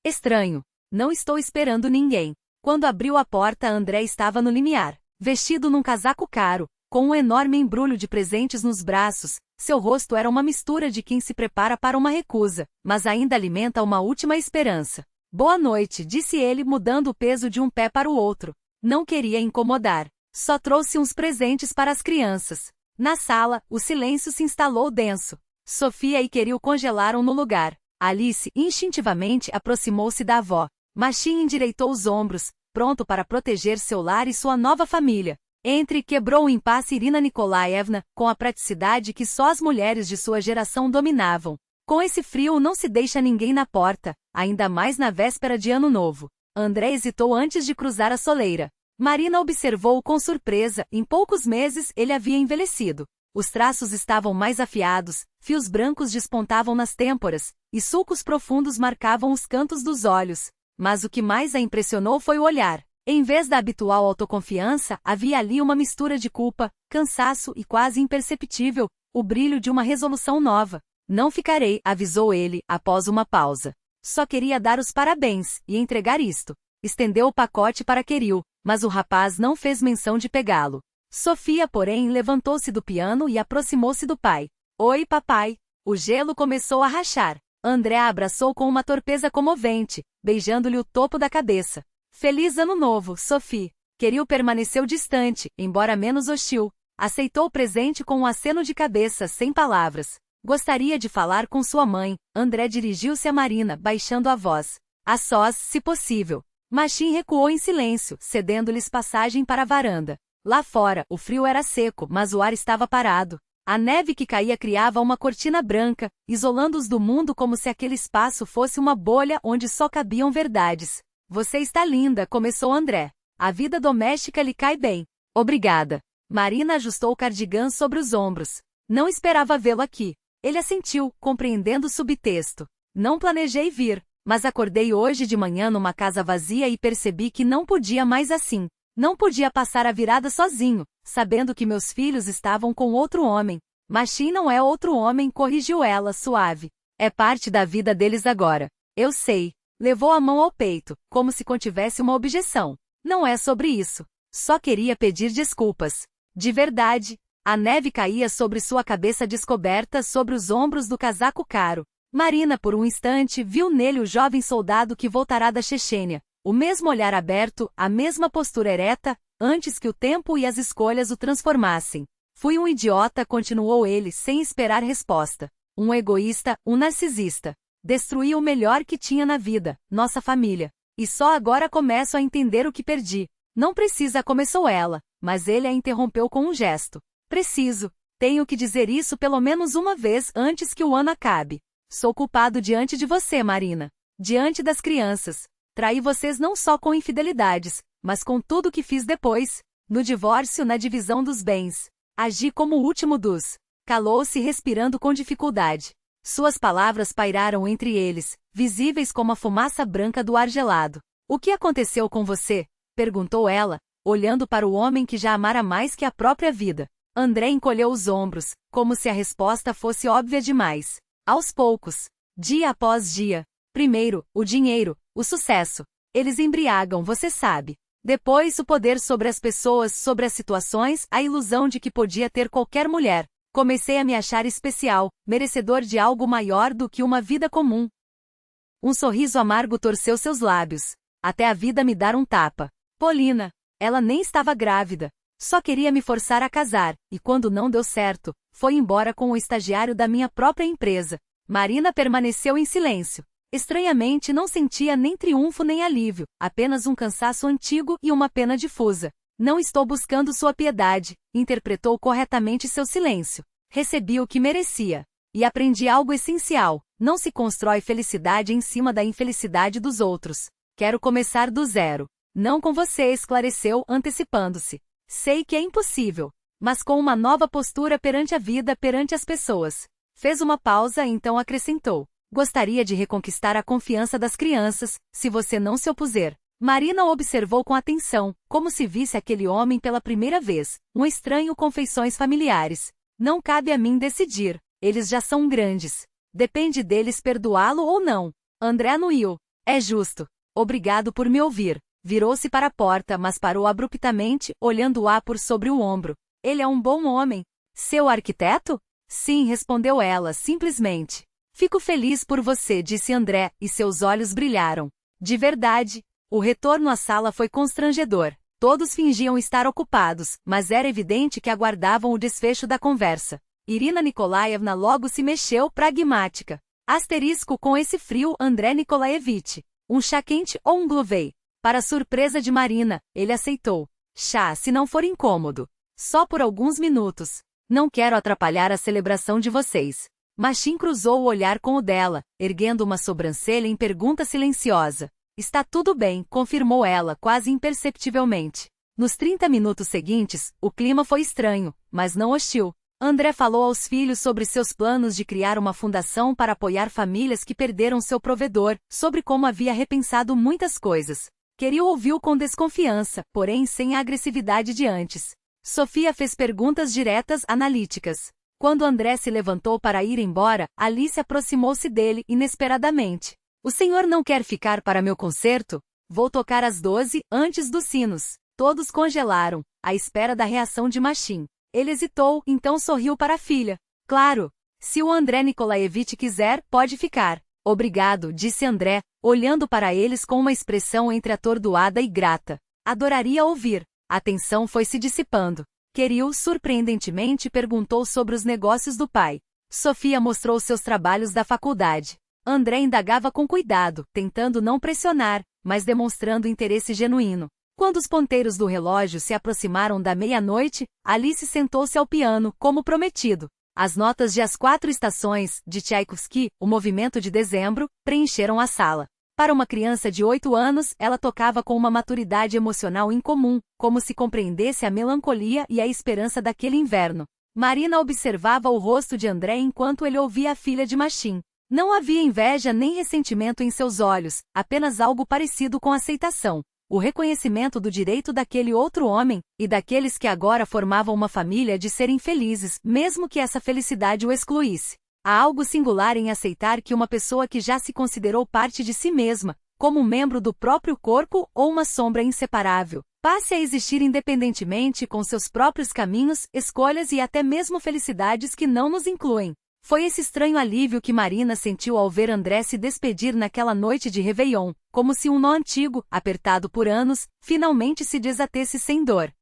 Estranho. Não estou esperando ninguém. Quando abriu a porta, André estava no limiar, vestido num casaco caro, com um enorme embrulho de presentes nos braços. Seu rosto era uma mistura de quem se prepara para uma recusa, mas ainda alimenta uma última esperança. Boa noite, disse ele, mudando o peso de um pé para o outro. Não queria incomodar. Só trouxe uns presentes para as crianças. Na sala, o silêncio se instalou denso. Sofia e Queril congelaram no lugar. Alice, instintivamente, aproximou-se da avó. Machim endireitou os ombros, pronto para proteger seu lar e sua nova família. Quebrou o impasse Irina Nikolaevna, com a praticidade que só as mulheres de sua geração dominavam. Com esse frio não se deixa ninguém na porta, ainda mais na véspera de Ano Novo. André hesitou antes de cruzar a soleira. Marina observou-o com surpresa, em poucos meses ele havia envelhecido. Os traços estavam mais afiados, fios brancos despontavam nas têmporas, e sulcos profundos marcavam os cantos dos olhos. Mas o que mais a impressionou foi o olhar. Em vez da habitual autoconfiança, havia ali uma mistura de culpa, cansaço e quase imperceptível, o brilho de uma resolução nova. Não ficarei, avisou ele, após uma pausa. Só queria dar os parabéns, e entregar isto. Estendeu o pacote para Queril, mas o rapaz não fez menção de pegá-lo. Sofia, porém, levantou-se do piano e aproximou-se do pai. Oi, papai. O gelo começou a rachar. André a abraçou com uma torpeza comovente, beijando-lhe o topo da cabeça. Feliz Ano Novo, Sophie. Queril permaneceu distante, embora menos hostil. Aceitou o presente com um aceno de cabeça, sem palavras. Gostaria de falar com sua mãe. André dirigiu-se a Marina, baixando a voz. A sós, se possível. Machim recuou em silêncio, cedendo-lhes passagem para a varanda. Lá fora, o frio era seco, mas o ar estava parado. A neve que caía criava uma cortina branca, isolando-os do mundo como se aquele espaço fosse uma bolha onde só cabiam verdades. Você está linda, começou André. A vida doméstica lhe cai bem. Obrigada. Marina ajustou o cardigã sobre os ombros. Não esperava vê-lo aqui. Ele assentiu, compreendendo o subtexto. Não planejei vir, mas acordei hoje de manhã numa casa vazia e percebi que não podia mais assim. Não podia passar a virada sozinho, sabendo que meus filhos estavam com outro homem. Machim não é outro homem, corrigiu ela, suave. É parte da vida deles agora. Eu sei. Levou a mão ao peito, como se contivesse uma objeção. Não é sobre isso. Só queria pedir desculpas. De verdade. A neve caía sobre sua cabeça descoberta sobre os ombros do casaco caro. Marina, por um instante, viu nele o jovem soldado que voltará da Chechênia. O mesmo olhar aberto, a mesma postura ereta, antes que o tempo e as escolhas o transformassem. Fui um idiota, continuou ele, sem esperar resposta. Um egoísta, um narcisista. Destruí o melhor que tinha na vida, nossa família. E só agora começo a entender o que perdi. Não precisa, começou ela, mas ele a interrompeu com um gesto. Preciso. Tenho que dizer isso pelo menos uma vez antes que o ano acabe. Sou culpado diante de você, Marina. diante das crianças. Traí vocês não só com infidelidades, mas com tudo o que fiz depois. No divórcio, na divisão dos bens. Agi como o último dos. Calou-se respirando com dificuldade. Suas palavras pairaram entre eles, visíveis como a fumaça branca do ar gelado. O que aconteceu com você? Perguntou ela, olhando para o homem que já amara mais que a própria vida. André encolheu os ombros, como se a resposta fosse óbvia demais. Aos poucos. Dia após dia. Primeiro, o dinheiro, o sucesso. Eles embriagam, você sabe. Depois, o poder sobre as pessoas, sobre as situações, a ilusão de que podia ter qualquer mulher. Comecei a me achar especial, merecedor de algo maior do que uma vida comum. Um sorriso amargo torceu seus lábios. Até a vida me dar um tapa. Polina. Ela nem estava grávida. Só queria me forçar a casar, e quando não deu certo, foi embora com o estagiário da minha própria empresa. Marina permaneceu em silêncio. Estranhamente não sentia nem triunfo nem alívio, apenas um cansaço antigo e uma pena difusa. Não estou buscando sua piedade, interpretou corretamente seu silêncio. Recebi o que merecia. E aprendi algo essencial: não se constrói felicidade em cima da infelicidade dos outros. Quero começar do zero. Não com você, esclareceu, antecipando-se. Sei que é impossível, mas com uma nova postura perante a vida, perante as pessoas. Fez uma pausa e então acrescentou: gostaria de reconquistar a confiança das crianças, se você não se opuser. Marina o observou com atenção, como se visse aquele homem pela primeira vez, um estranho com feições familiares. Não cabe a mim decidir, eles já são grandes. Depende deles perdoá-lo ou não. André anuiu. É justo. Obrigado por me ouvir. Virou-se para a porta, mas parou abruptamente, olhando-a por sobre o ombro. Ele é um bom homem. Seu arquiteto? Sim, respondeu ela, simplesmente. Fico feliz por você, disse André, e seus olhos brilharam. De verdade. O retorno à sala foi constrangedor. Todos fingiam estar ocupados, mas era evidente que aguardavam o desfecho da conversa. Irina Nikolaevna logo se mexeu, pragmática. Asterisco com esse frio, André Nikolaevich. Um chá quente ou um gluvei? Para surpresa de Marina, ele aceitou. Chá, se não for incômodo. Só por alguns minutos. Não quero atrapalhar a celebração de vocês. Machin cruzou o olhar com o dela, erguendo uma sobrancelha em pergunta silenciosa. Está tudo bem, confirmou ela, quase imperceptivelmente. Nos 30 minutos seguintes, o clima foi estranho, mas não hostil. André falou aos filhos sobre seus planos de criar uma fundação para apoiar famílias que perderam seu provedor, sobre como havia repensado muitas coisas. Queriu ouviu com desconfiança, porém sem a agressividade de antes. Sofia fez perguntas diretas, analíticas. Quando André se levantou para ir embora, Alice aproximou-se dele, inesperadamente. O senhor não quer ficar para meu concerto? Vou tocar às 12, antes dos sinos. Todos congelaram, à espera da reação de Machin. Ele hesitou, então sorriu para a filha. Claro. Se o André Nikolaevich quiser, pode ficar. Obrigado, disse André, olhando para eles com uma expressão entre atordoada e grata. Adoraria ouvir. A tensão foi se dissipando. Kirill, surpreendentemente, perguntou sobre os negócios do pai. Sofia mostrou seus trabalhos da faculdade. André indagava com cuidado, tentando não pressionar, mas demonstrando interesse genuíno. Quando os ponteiros do relógio se aproximaram da meia-noite, Alice sentou-se ao piano, como prometido. As notas de As Quatro Estações, de Tchaikovsky, O Movimento de Dezembro, preencheram a sala. Para uma criança de 8 anos, ela tocava com uma maturidade emocional incomum, como se compreendesse a melancolia e a esperança daquele inverno. Marina observava o rosto de André enquanto ele ouvia a filha de Machin. Não havia inveja nem ressentimento em seus olhos, apenas algo parecido com aceitação. O reconhecimento do direito daquele outro homem, e daqueles que agora formavam uma família, de serem felizes, mesmo que essa felicidade o excluísse. Há algo singular em aceitar que uma pessoa que já se considerou parte de si mesma, como um membro do próprio corpo ou uma sombra inseparável, passe a existir independentemente com seus próprios caminhos, escolhas e até mesmo felicidades que não nos incluem. Foi esse estranho alívio que Marina sentiu ao ver André se despedir naquela noite de Réveillon, como se um nó antigo, apertado por anos, finalmente se desatesse sem dor.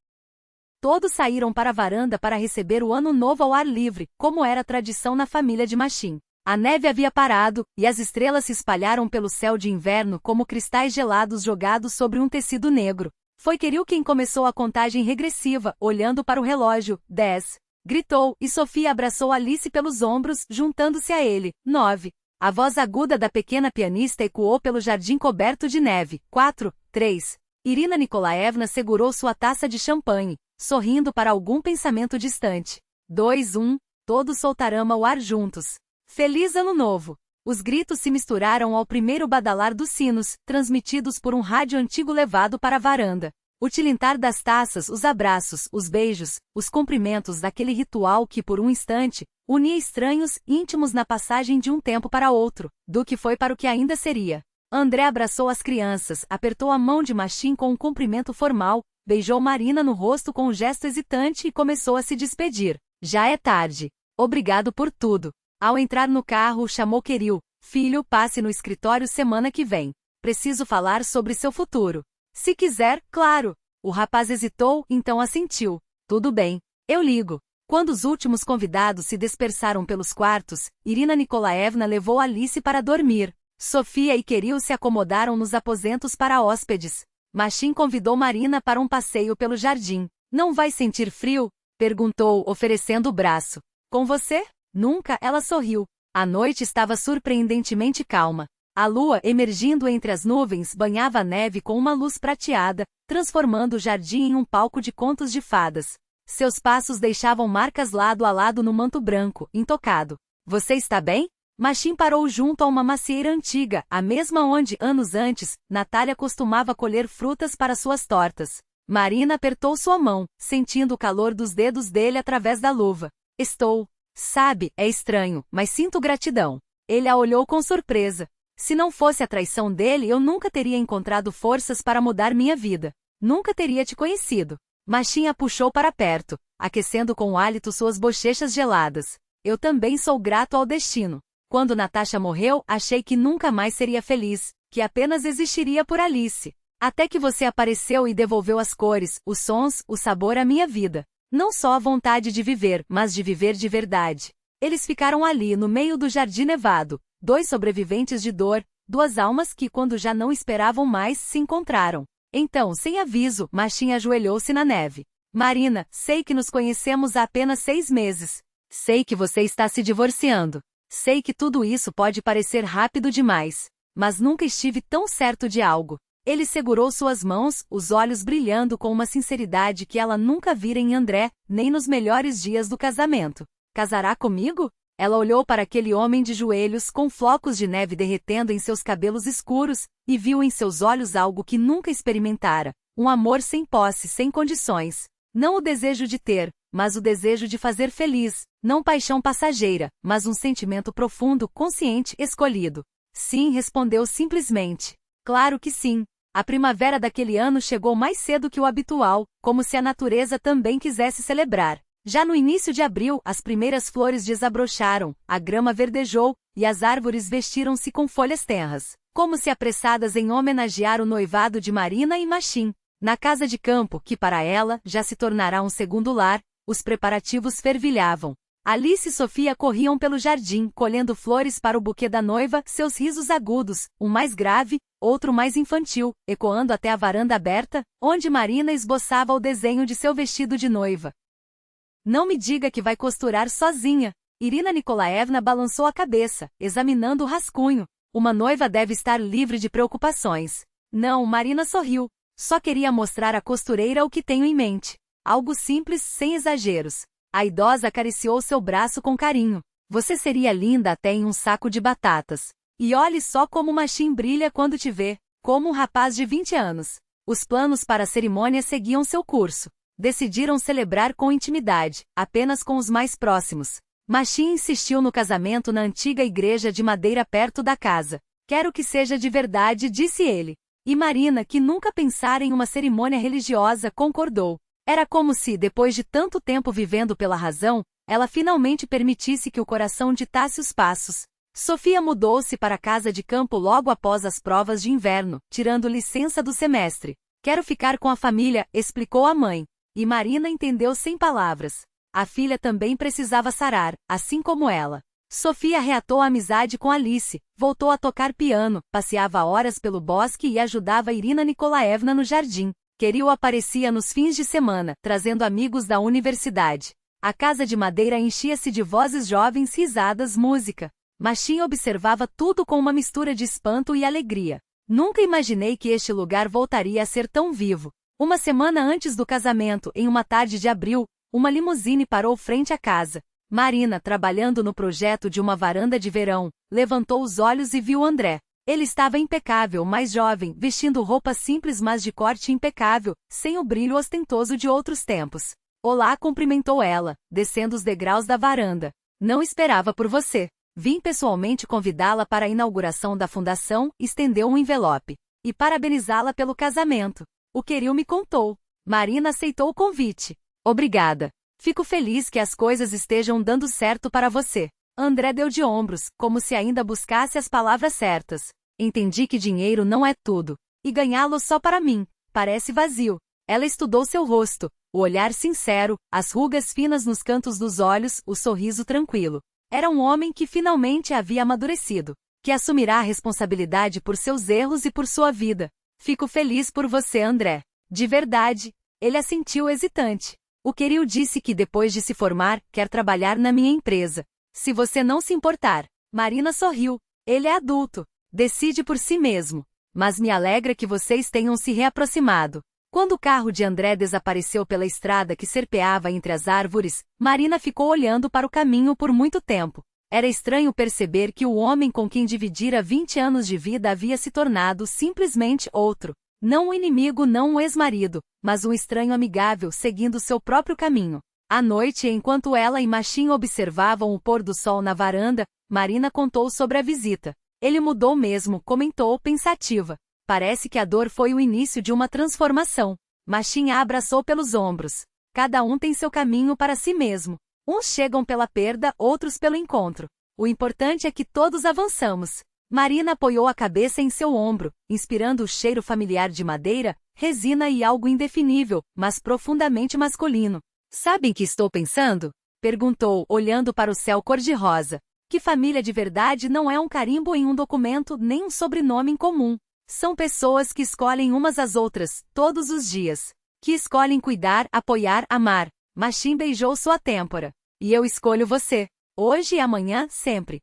Todos saíram para a varanda para receber o ano novo ao ar livre, como era tradição na família de Machin. A neve havia parado, e as estrelas se espalharam pelo céu de inverno como cristais gelados jogados sobre um tecido negro. Foi Kirill quem começou a contagem regressiva, olhando para o relógio. 10. Gritou, e Sofia abraçou Alice pelos ombros, juntando-se a ele. 9. A voz aguda da pequena pianista ecoou pelo jardim coberto de neve. 4, 3. Irina Nikolaevna segurou sua taça de champanhe, sorrindo para algum pensamento distante. 2, 1. Todos soltaram o ar juntos. Feliz Ano Novo! Os gritos se misturaram ao primeiro badalar dos sinos, transmitidos por um rádio antigo levado para a varanda. O tilintar das taças, os abraços, os beijos, os cumprimentos daquele ritual que, por um instante, unia estranhos íntimos na passagem de um tempo para outro, do que foi para o que ainda seria. André abraçou as crianças, apertou a mão de Machim com um cumprimento formal, beijou Marina no rosto com um gesto hesitante e começou a se despedir. Já é tarde. Obrigado por tudo. Ao entrar no carro, chamou Kirill. Filho, passe no escritório semana que vem. Preciso falar sobre seu futuro. Se quiser, claro. O rapaz hesitou, então assentiu. Tudo bem. Eu ligo. Quando os últimos convidados se dispersaram pelos quartos, Irina Nikolaevna levou Alice para dormir. Sofia e Kirill se acomodaram nos aposentos para hóspedes. Machim convidou Marina para um passeio pelo jardim. Não vai sentir frio? Perguntou, oferecendo o braço. Com você? Nunca, ela sorriu. A noite estava surpreendentemente calma. A lua, emergindo entre as nuvens, banhava a neve com uma luz prateada, transformando o jardim em um palco de contos de fadas. Seus passos deixavam marcas lado a lado no manto branco, intocado. Você está bem? Machim parou junto a uma macieira antiga, a mesma onde, anos antes, Natália costumava colher frutas para suas tortas. Marina apertou sua mão, sentindo o calor dos dedos dele através da luva. Estou. Sabe, é estranho, mas sinto gratidão. Ele a olhou com surpresa. Se não fosse a traição dele, eu nunca teria encontrado forças para mudar minha vida. Nunca teria te conhecido. Machim a puxou para perto, aquecendo com o hálito suas bochechas geladas. Eu também sou grato ao destino. Quando Natasha morreu, achei que nunca mais seria feliz, que apenas existiria por Alice. Até que você apareceu e devolveu as cores, os sons, o sabor à minha vida. Não só a vontade de viver, mas de viver de verdade. Eles ficaram ali no meio do jardim nevado, dois sobreviventes de dor, duas almas que, quando já não esperavam mais, se encontraram. Então, sem aviso, Machim ajoelhou-se na neve. Marina, sei que nos conhecemos há apenas 6 meses. Sei que você está se divorciando. Sei que tudo isso pode parecer rápido demais. Mas nunca estive tão certo de algo. Ele segurou suas mãos, os olhos brilhando com uma sinceridade que ela nunca vira em André, nem nos melhores dias do casamento. Casará comigo? Ela olhou para aquele homem de joelhos com flocos de neve derretendo em seus cabelos escuros, e viu em seus olhos algo que nunca experimentara, um amor sem posse, sem condições. Não o desejo de ter, mas o desejo de fazer feliz, não paixão passageira, mas um sentimento profundo, consciente, escolhido. Sim, respondeu simplesmente. Claro que sim. A primavera daquele ano chegou mais cedo que o habitual, como se a natureza também quisesse celebrar. Já no início de abril, as primeiras flores desabrocharam, a grama verdejou, e as árvores vestiram-se com folhas tenras, como se apressadas em homenagear o noivado de Marina e Machim. Na casa de campo, que para ela já se tornará um segundo lar, os preparativos fervilhavam. Alice e Sofia corriam pelo jardim, colhendo flores para o buquê da noiva, seus risos agudos, um mais grave, outro mais infantil, ecoando até a varanda aberta, onde Marina esboçava o desenho de seu vestido de noiva. Não me diga que vai costurar sozinha. Irina Nikolaevna balançou a cabeça, examinando o rascunho. Uma noiva deve estar livre de preocupações. Não, Marina sorriu. Só queria mostrar à costureira o que tenho em mente. Algo simples, sem exageros. A idosa acariciou seu braço com carinho. Você seria linda até em um saco de batatas. E olhe só como Machim brilha quando te vê, como um rapaz de 20 anos. Os planos para a cerimônia seguiam seu curso. Decidiram celebrar com intimidade, apenas com os mais próximos. Machim insistiu no casamento na antiga igreja de madeira perto da casa. Quero que seja de verdade, disse ele. E Marina, que nunca pensara em uma cerimônia religiosa, concordou. Era como se, depois de tanto tempo vivendo pela razão, ela finalmente permitisse que o coração ditasse os passos. Sofia mudou-se para a casa de campo logo após as provas de inverno, tirando licença do semestre. Quero ficar com a família, explicou a mãe. E Marina entendeu sem palavras. A filha também precisava sarar, assim como ela. Sofia reatou a amizade com Alice, voltou a tocar piano, passeava horas pelo bosque e ajudava Irina Nikolaevna no jardim. Kirill aparecia nos fins de semana, trazendo amigos da universidade. A casa de madeira enchia-se de vozes jovens, risadas, música. Machim observava tudo com uma mistura de espanto e alegria. Nunca imaginei que este lugar voltaria a ser tão vivo. Uma semana antes do casamento, em uma tarde de abril, uma limusine parou frente à casa. Marina, trabalhando no projeto de uma varanda de verão, levantou os olhos e viu André. Ele estava impecável, mais jovem, vestindo roupa simples mas de corte impecável, sem o brilho ostentoso de outros tempos. Olá, cumprimentou ela, descendo os degraus da varanda. Não esperava por você. Vim pessoalmente convidá-la para a inauguração da fundação, estendeu um envelope. E parabenizá-la pelo casamento. O Queril me contou. Marina aceitou o convite. Obrigada. Fico feliz que as coisas estejam dando certo para você. André deu de ombros, como se ainda buscasse as palavras certas. Entendi que dinheiro não é tudo. E ganhá-lo só para mim. Parece vazio. Ela estudou seu rosto. O olhar sincero, as rugas finas nos cantos dos olhos, o sorriso tranquilo. Era um homem que finalmente havia amadurecido. Que assumirá a responsabilidade por seus erros e por sua vida. Fico feliz por você, André. De verdade. Ele assentiu hesitante. O Queril disse que depois de se formar, quer trabalhar na minha empresa. Se você não se importar. Marina sorriu. Ele é adulto. Decide por si mesmo. Mas me alegra que vocês tenham se reaproximado. Quando o carro de André desapareceu pela estrada que serpeava entre as árvores, Marina ficou olhando para o caminho por muito tempo. Era estranho perceber que o homem com quem dividira 20 anos de vida havia se tornado simplesmente outro. Não um inimigo, não um ex-marido, mas um estranho amigável seguindo seu próprio caminho. À noite, enquanto ela e Machim observavam o pôr do sol na varanda, Marina contou sobre a visita. Ele mudou mesmo, comentou pensativa. Parece que a dor foi o início de uma transformação. Machim a abraçou pelos ombros. Cada um tem seu caminho para si mesmo. Uns chegam pela perda, outros pelo encontro. O importante é que todos avançamos. Marina apoiou a cabeça em seu ombro, inspirando o cheiro familiar de madeira, resina e algo indefinível, mas profundamente masculino. Sabem que estou pensando? Perguntou, olhando para o céu cor-de-rosa. Que família de verdade não é um carimbo em um documento nem um sobrenome em comum. São pessoas que escolhem umas às outras, todos os dias. Que escolhem cuidar, apoiar, amar. Machim beijou sua têmpora. E eu escolho você. Hoje e amanhã, sempre.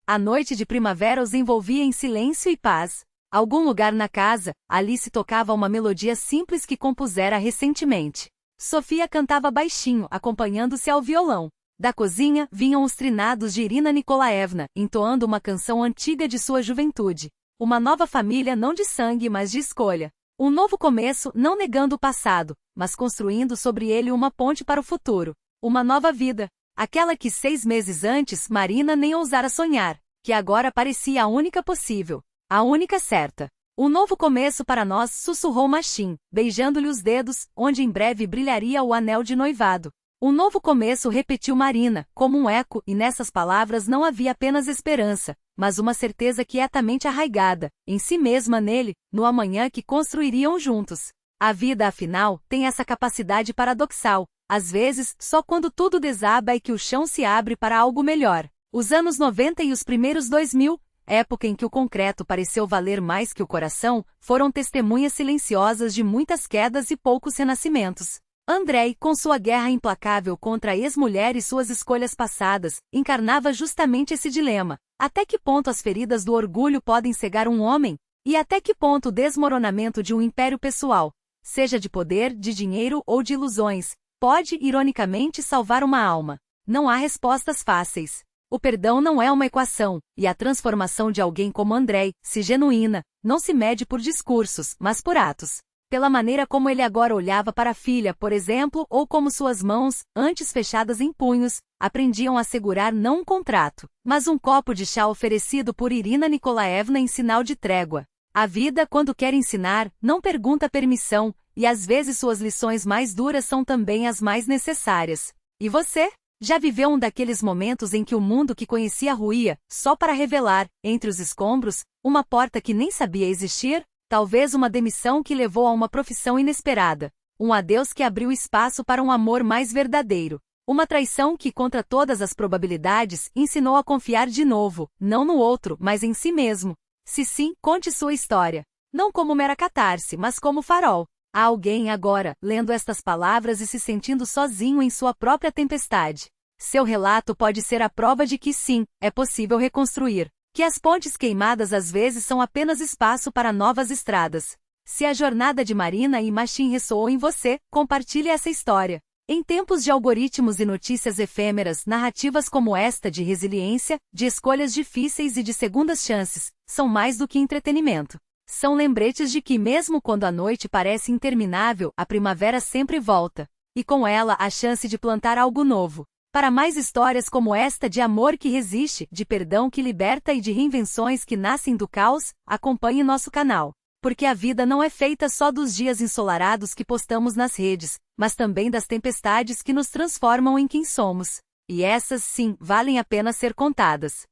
A noite de primavera os envolvia em silêncio e paz. Algum lugar na casa, Alice tocava uma melodia simples que compusera recentemente. Sofia cantava baixinho, acompanhando-se ao violão. Da cozinha, vinham os trinados de Irina Nikolaevna, entoando uma canção antiga de sua juventude. Uma nova família não de sangue, mas de escolha. Um novo começo, não negando o passado, mas construindo sobre ele uma ponte para o futuro. Uma nova vida. Aquela que 6 meses antes Marina nem ousara sonhar, que agora parecia a única possível. A única certa. Um novo começo para nós, sussurrou Machim, beijando-lhe os dedos, onde em breve brilharia o anel de noivado. Um novo começo, repetiu Marina, como um eco, e nessas palavras não havia apenas esperança, mas uma certeza quietamente arraigada, em si mesma nele, no amanhã que construiriam juntos. A vida, afinal, tem essa capacidade paradoxal. Às vezes, só quando tudo desaba é que o chão se abre para algo melhor. Os anos 90 e os primeiros 2000, época em que o concreto pareceu valer mais que o coração, foram testemunhas silenciosas de muitas quedas e poucos renascimentos. André, com sua guerra implacável contra a ex-mulher e suas escolhas passadas, encarnava justamente esse dilema. Até que ponto as feridas do orgulho podem cegar um homem? E até que ponto o desmoronamento de um império pessoal, seja de poder, de dinheiro ou de ilusões, pode, ironicamente, salvar uma alma? Não há respostas fáceis. O perdão não é uma equação, e a transformação de alguém como André, se genuína, não se mede por discursos, mas por atos. Pela maneira como ele agora olhava para a filha, por exemplo, ou como suas mãos, antes fechadas em punhos, aprendiam a segurar não um contrato, mas um copo de chá oferecido por Irina Nikolaevna em sinal de trégua. A vida, quando quer ensinar, não pergunta permissão, e às vezes suas lições mais duras são também as mais necessárias. E você? Já viveu um daqueles momentos em que o mundo que conhecia ruía, só para revelar, entre os escombros, uma porta que nem sabia existir? Talvez uma demissão que levou a uma profissão inesperada. Um adeus que abriu espaço para um amor mais verdadeiro. Uma traição que, contra todas as probabilidades, ensinou a confiar de novo, não no outro, mas em si mesmo. Se sim, conte sua história. Não como mera catarse, mas como farol. Há alguém agora, lendo estas palavras e se sentindo sozinho em sua própria tempestade. Seu relato pode ser a prova de que sim, é possível reconstruir. Que as pontes queimadas às vezes são apenas espaço para novas estradas. Se a jornada de Marina e Machin ressoou em você, compartilhe essa história. Em tempos de algoritmos e notícias efêmeras, narrativas como esta de resiliência, de escolhas difíceis e de segundas chances, são mais do que entretenimento. São lembretes de que mesmo quando a noite parece interminável, a primavera sempre volta. E com ela a chance de plantar algo novo. Para mais histórias como esta de amor que resiste, de perdão que liberta e de reinvenções que nascem do caos, acompanhe nosso canal. Porque a vida não é feita só dos dias ensolarados que postamos nas redes, mas também das tempestades que nos transformam em quem somos. E essas, sim, valem a pena ser contadas.